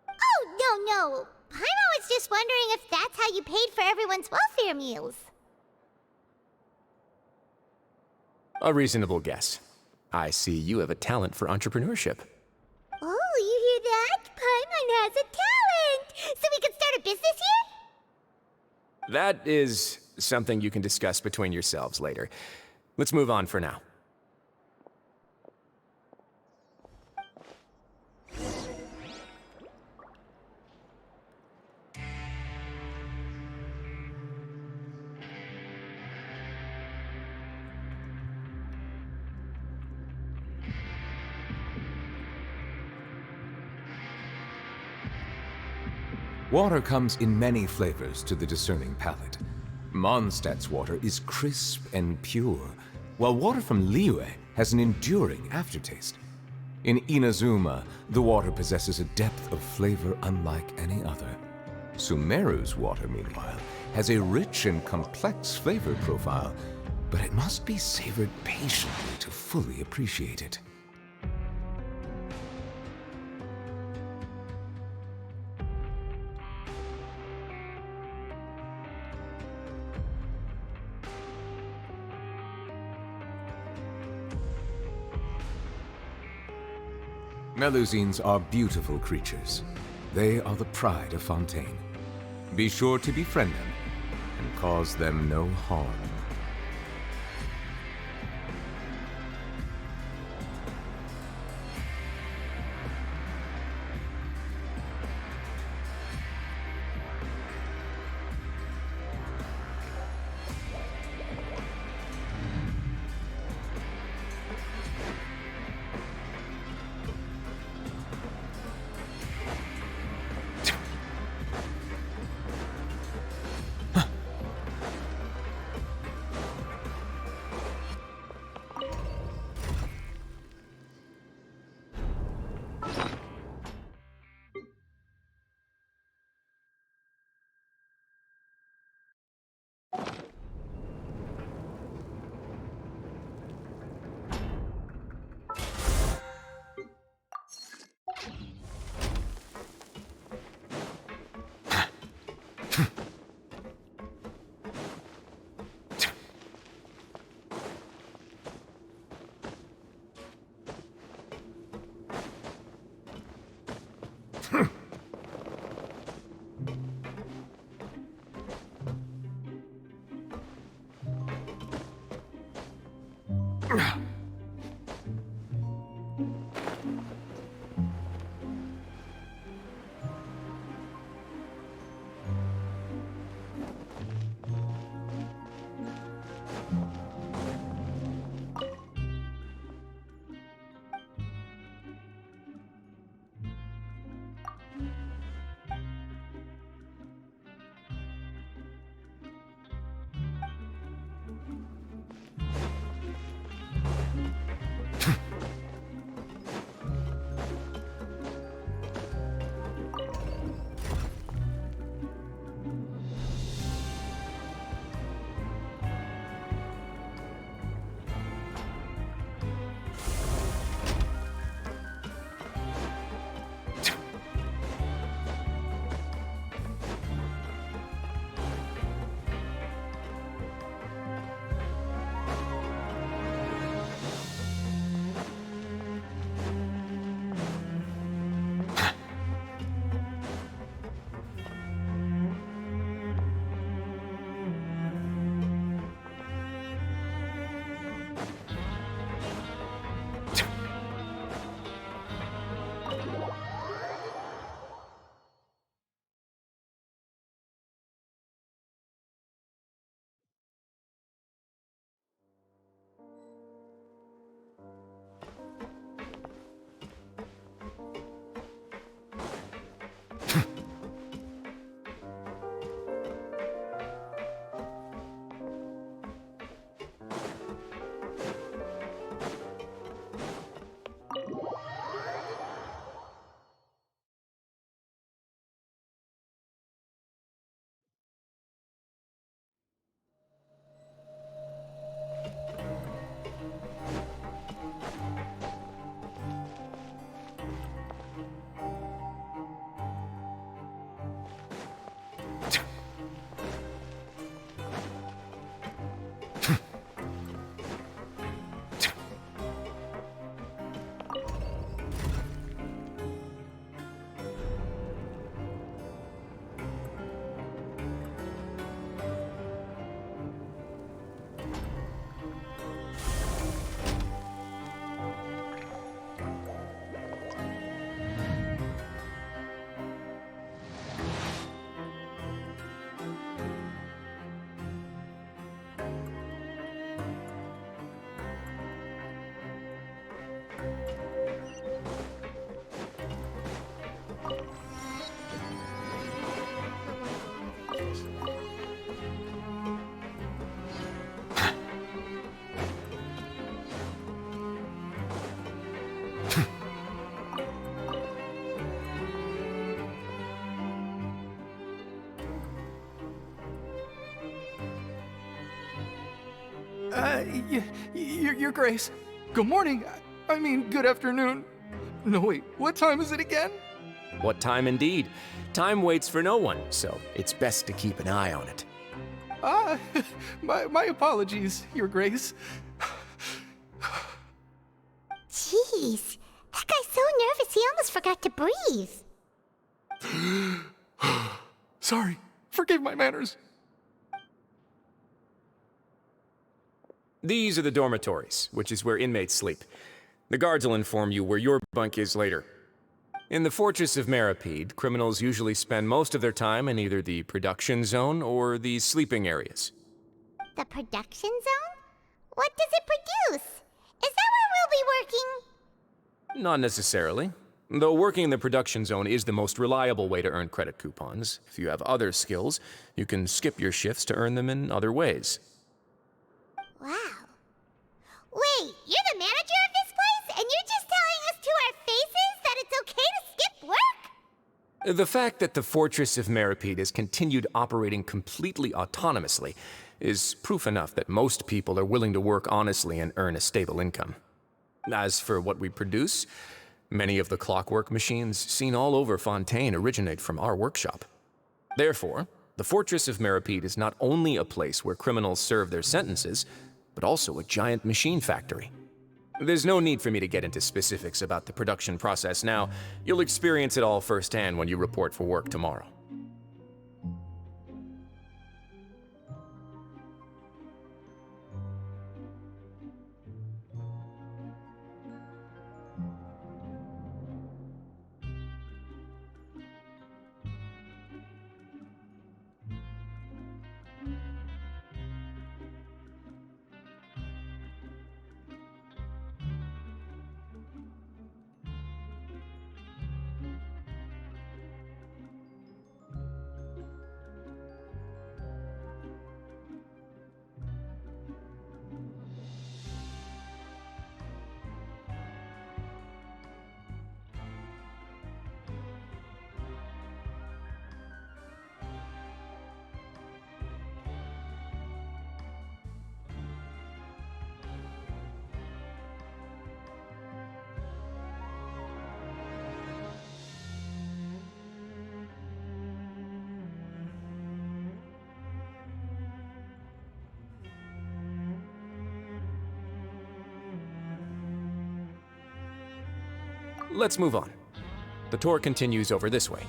S2: Oh, no. Paimon was just wondering if that's how you paid for everyone's welfare meals.
S7: A reasonable guess. I see you have a talent for entrepreneurship.
S2: Oh, you hear that? Paimon has a talent! So we can start a business here?
S7: That is something you can discuss between yourselves later. Let's move on for now.
S1: Water comes in many flavors to the discerning palate. Mondstadt's water is crisp and pure, while water from Liyue has an enduring aftertaste. In Inazuma, the water possesses a depth of flavor unlike any other. Sumeru's water, meanwhile, has a rich and complex flavor profile, but it must be savored patiently to fully appreciate it. Melusines are beautiful creatures. They are the pride of Fontaine. Be sure to befriend them and cause them no harm.
S12: Your Grace. Good morning. I mean, good afternoon. No, wait, what time is it again?
S7: What time indeed? Time waits for no one, so it's best to keep an eye on it.
S12: My apologies, Your Grace.
S2: Jeez, that guy's so nervous he almost forgot to breathe.
S12: Sorry, forgive my manners.
S7: These are the dormitories, which is where inmates sleep. The guards will inform you where your bunk is later. In the Fortress of Meringue, criminals usually spend most of their time in either the production zone or the sleeping areas.
S2: The production zone? What does it produce? Is that where we'll be working?
S7: Not necessarily. Though working in the production zone is the most reliable way to earn credit coupons, if you have other skills, you can skip your shifts to earn them in other ways.
S2: Wow. Wait, you're the manager of this place, and you're just telling us to our faces that it's okay to skip work?
S7: The fact that the Fortress of Meringue has continued operating completely autonomously is proof enough that most people are willing to work honestly and earn a stable income. As for what we produce, many of the clockwork machines seen all over Fontaine originate from our workshop. Therefore, the Fortress of Meringue is not only a place where criminals serve their sentences, but also a giant machine factory. There's no need for me to get into specifics about the production process now. You'll experience it all firsthand when you report for work tomorrow. Let's move on. The tour continues over this way.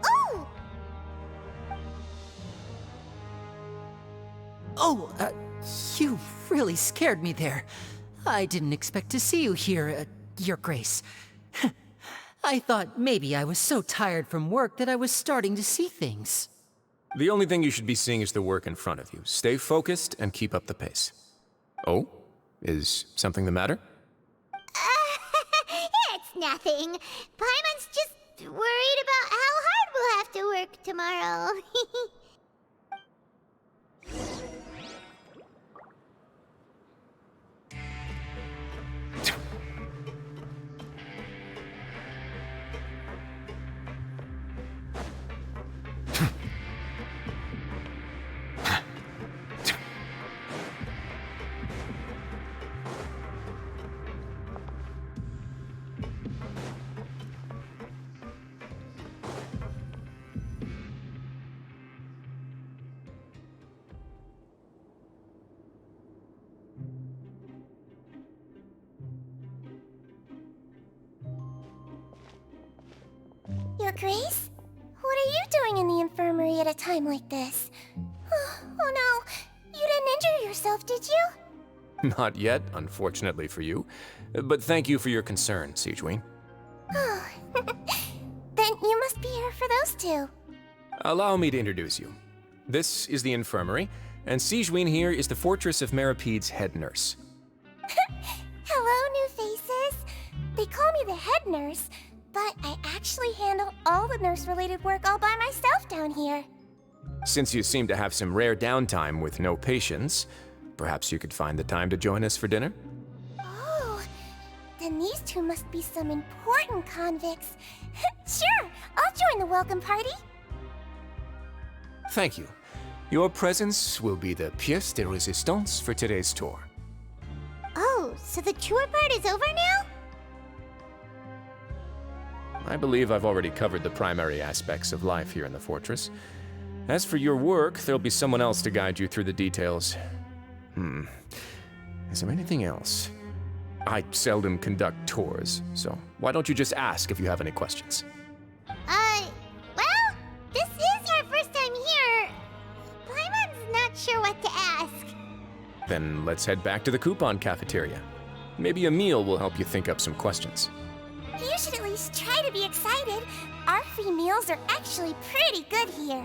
S2: Oh!
S13: Oh, you really scared me there. I didn't expect to see you here, Your Grace. I thought maybe I was so tired from work that I was starting to see things.
S7: The only thing you should be seeing is the work in front of you. Stay focused and keep up the pace. Oh? Is something the matter?
S2: It's nothing. Paimon's just worried about how hard we'll have to work tomorrow. Grace? What are you doing in the infirmary at a time like this? Oh no, you didn't injure yourself, did you?
S7: Not yet, unfortunately for you. But thank you for your concern, Sigewin.
S2: Oh, then you must be here for those two.
S7: Allow me to introduce you. This is the infirmary, and Sigewin here is the Fortress of Meripede's head nurse.
S2: Hello, new faces. They call me the head nurse, but I actually handle all the nurse-related work all by myself down here.
S7: Since you seem to have some rare downtime with no patients, perhaps you could find the time to join us for dinner?
S2: Oh, then these two must be some important convicts. Sure, I'll join the welcome party.
S7: Thank you. Your presence will be the pièce de résistance for today's tour.
S2: Oh, so the tour part is over now?
S7: I believe I've already covered the primary aspects of life here in the fortress. As for your work, there'll be someone else to guide you through the details. Is there anything else? I seldom conduct tours, so why don't you just ask if you have any questions?
S2: Well, this is our first time here. Paimon's not sure what to ask.
S7: Then let's head back to the coupon cafeteria. Maybe a meal will help you think up some questions.
S2: You should at least try to be excited. Our free meals are actually pretty good here.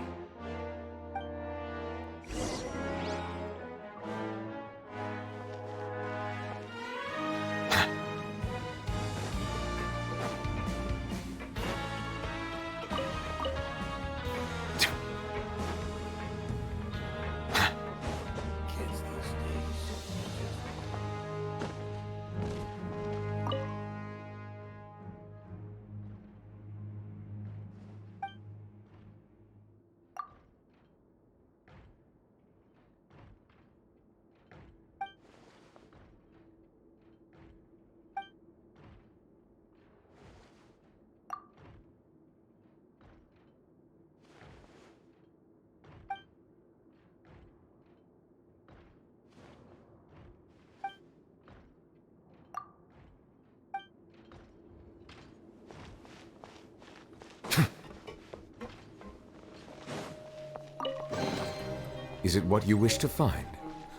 S1: Is it what you wish to find?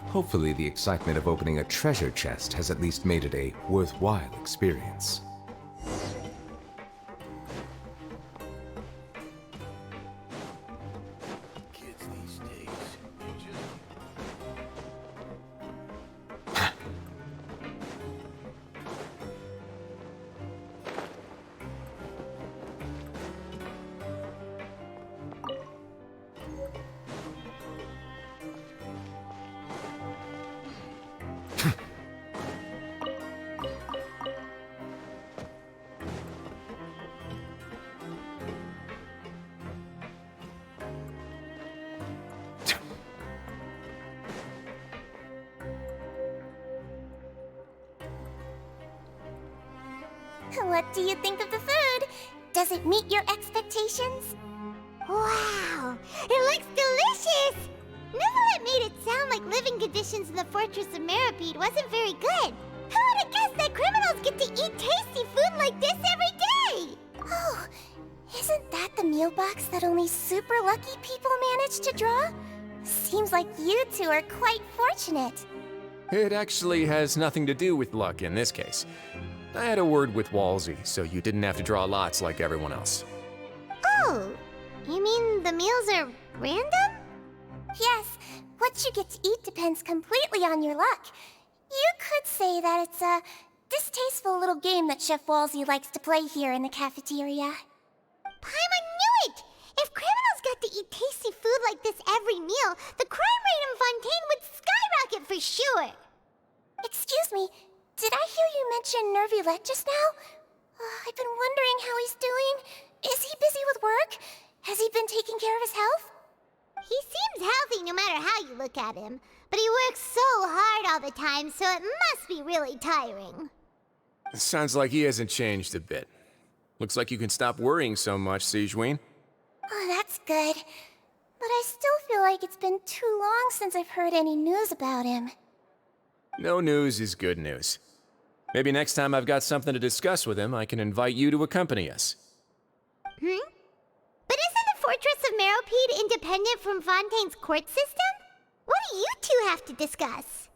S1: Hopefully the excitement of opening a treasure chest has at least made it a worthwhile experience.
S2: What do you think of the food? Does it meet your expectations? Wow, it looks delicious! Neverlet made it sound like living conditions in the Fortress of Meripede wasn't very good. Who would have guessed that criminals get to eat tasty food like this every day? Oh, isn't that the meal box that only super lucky people manage to draw? Seems like you two are quite fortunate.
S7: It actually has nothing to do with luck in this case. I had a word with Walsey, so you didn't have to draw lots like everyone else.
S2: Oh, you mean the meals are random? Yes, what you get to eat depends completely on your luck. You could say that it's a distasteful little game that Chef Walsey likes to play here in the cafeteria. Paimon knew it! If criminals got to eat tasty food like this every meal, the crime rate in Fontaine would skyrocket for sure! Excuse me, did I hear you mention Nervulette just now? I've been wondering how he's doing. Is he busy with work? Has he been taking care of his health? He seems healthy no matter how you look at him, but he works so hard all the time, so it must be really tiring.
S7: Sounds like he hasn't changed a bit. Looks like you can stop worrying so much, Sigewin.
S2: Oh, that's good. But I still feel like it's been too long since I've heard any news about him.
S7: No news is good news. Maybe next time I've got something to discuss with him, I can invite you to accompany us.
S2: Meropide independent from Fontaine's court system? What do you two have to discuss?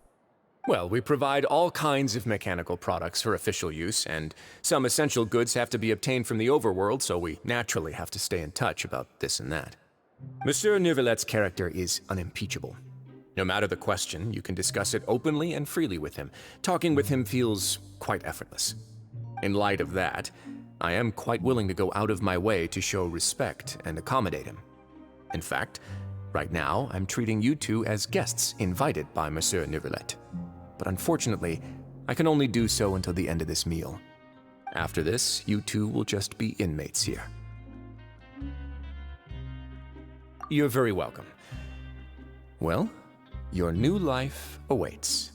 S7: Well, we provide all kinds of mechanical products for official use, and some essential goods have to be obtained from the overworld, so we naturally have to stay in touch about this and that. Monsieur Neuvillett's character is unimpeachable. No matter the question, you can discuss it openly and freely with him. Talking with him feels quite effortless. In light of that, I am quite willing to go out of my way to show respect and accommodate him. In fact, right now, I'm treating you two as guests invited by Monsieur Neuvillette. But unfortunately, I can only do so until the end of this meal. After this, you two will just be inmates here. You're very welcome. Well, your new life awaits.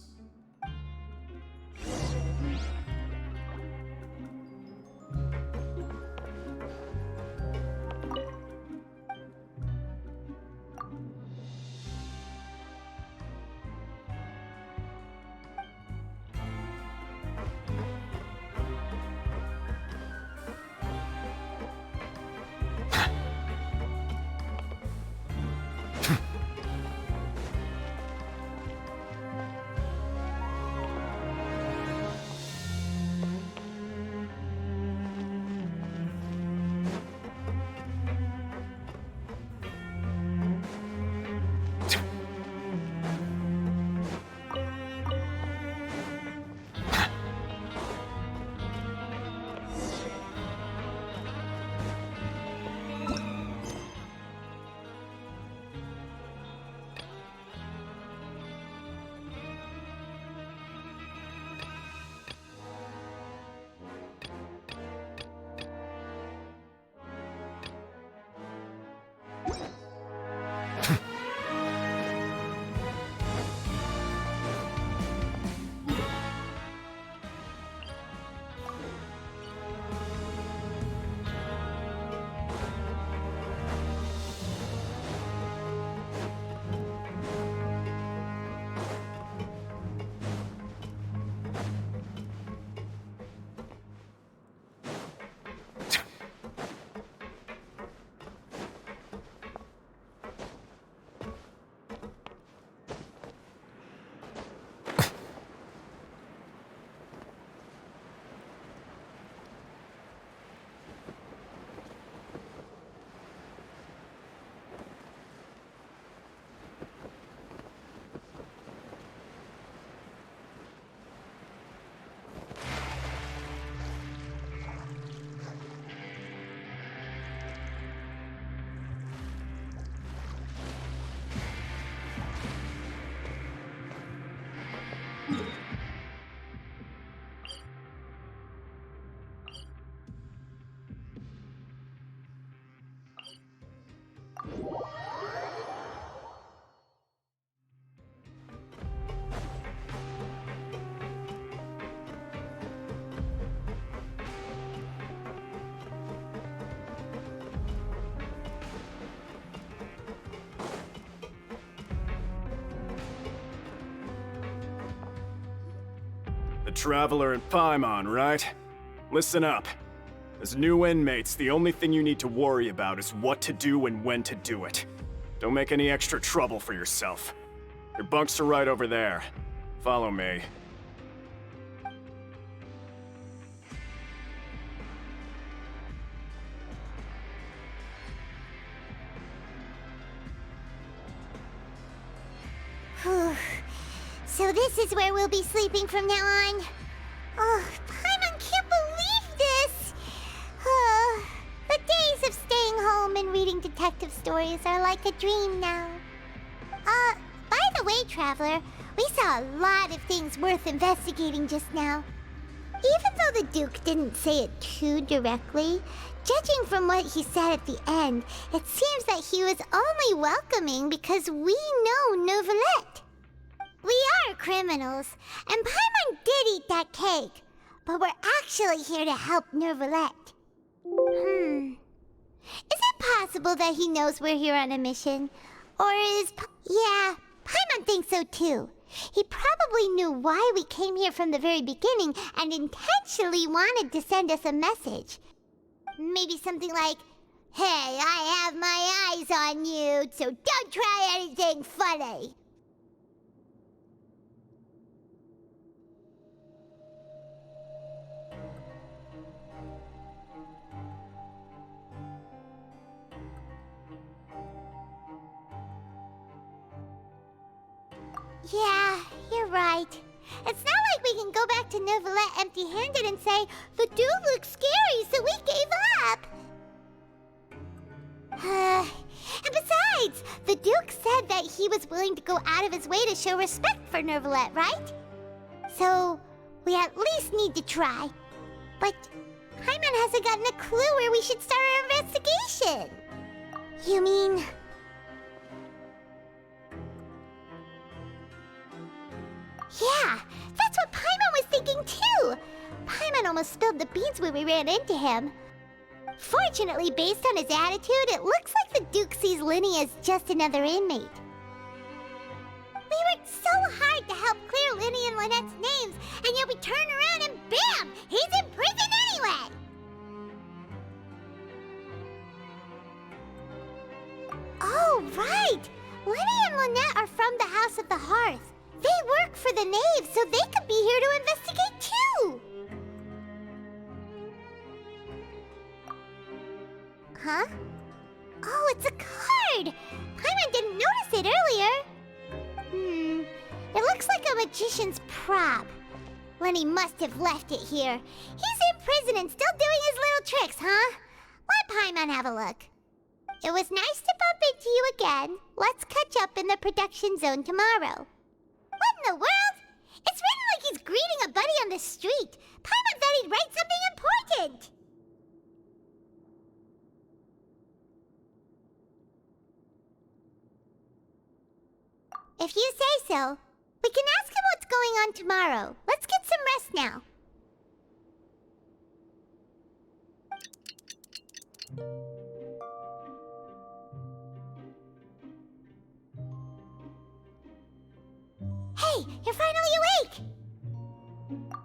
S14: Traveler and Paimon, right? Listen up. As new inmates, the only thing you need to worry about is what to do and when to do it. Don't make any extra trouble for yourself. Your bunks are right over there. Follow me.
S2: So this is where we'll be sleeping from now on. Oh, Paimon can't believe this! The days of staying home and reading detective stories are like a dream now. By the way, Traveler, we saw a lot of things worth investigating just now. Even though the Duke didn't say it too directly, judging from what he said at the end, it seems that he was only welcoming because we know Neuvillette. We are criminals, and Paimon did eat that cake, but we're actually here to help Neuvillette. Is it possible that he knows we're here on a mission? Or yeah, Paimon thinks so too. He probably knew why we came here from the very beginning and intentionally wanted to send us a message. Maybe something like, Hey, I have my eyes on you, so don't try anything funny. Yeah, you're right. It's not like we can go back to Neuvillette empty-handed and say, the dude looks scary, so we gave up. And besides, the Duke said that he was willing to go out of his way to show respect for Neuvillette, right? So, we at least need to try. But Paimon hasn't gotten a clue where we should start our investigation. You mean... Yeah, that's what Paimon was thinking too! Paimon almost spilled the beans when we ran into him. Fortunately, based on his attitude, it looks like the Duke sees Linny as just another inmate. We worked so hard to help clear Linny and Lynette's names, and yet we turn around and bam! He's in prison anyway! Oh, right! Linny and Lynette are from the House of the Hearth. They work for the Knave, so they could be here to investigate too! Huh? Oh, it's a card! Paimon didn't notice it earlier. It looks like a magician's prop. Lenny must have left it here. He's in prison and still doing his little tricks, huh? Let Paimon have a look. It was nice to bump into you again. Let's catch up in the production zone tomorrow. What in the world? It's written like he's greeting a buddy on the street. Paimon thought he'd write something important. If you say so. We can ask him what's going on tomorrow. Let's get some rest now. Hey, you're finally awake!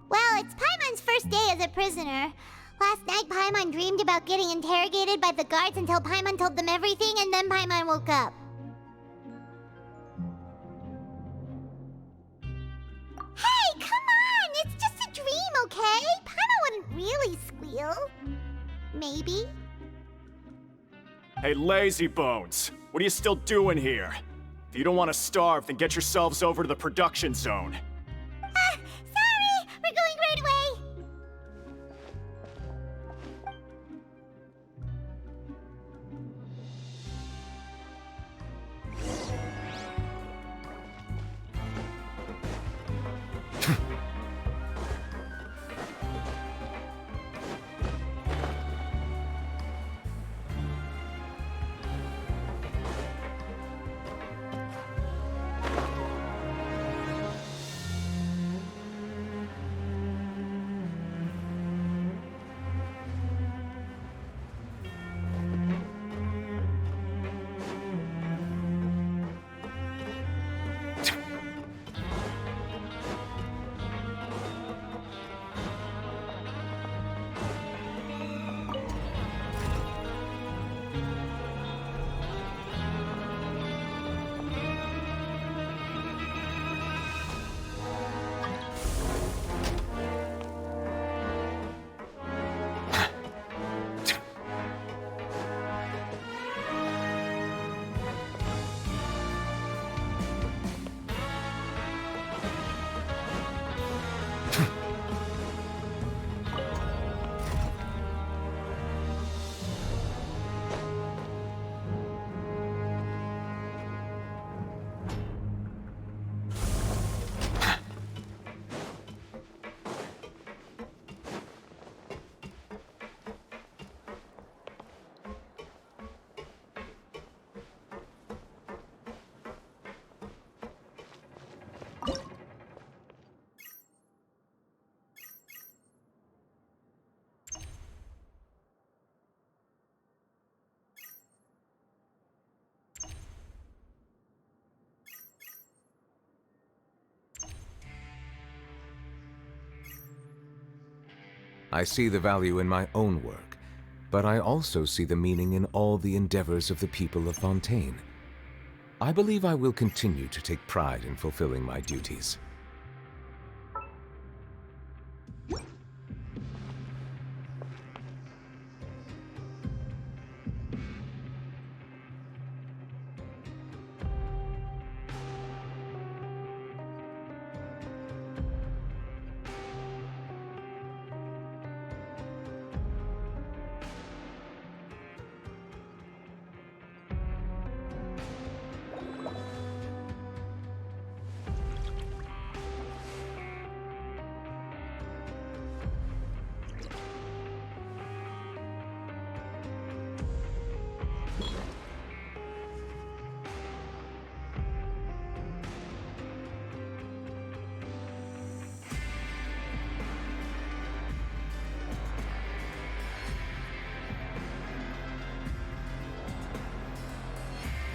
S2: Well, it's Paimon's first day as a prisoner. Last night, Paimon dreamed about getting interrogated by the guards until Paimon told them everything, and then Paimon woke up. Hey, come on! It's just a dream, okay? Paimon wouldn't really squeal. Maybe.
S14: Hey, lazy bones! What are you still doing here? If you don't want to starve, then get yourselves over to the production zone.
S2: Sorry! We're going right away!
S1: I see the value in my own work, but I also see the meaning in all the endeavors of the people of Fontaine. I believe I will continue to take pride in fulfilling my duties.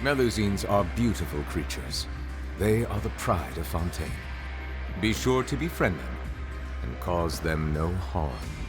S1: Melusines are beautiful creatures. They are the pride of Fontaine. Be sure to befriend them and cause them no harm.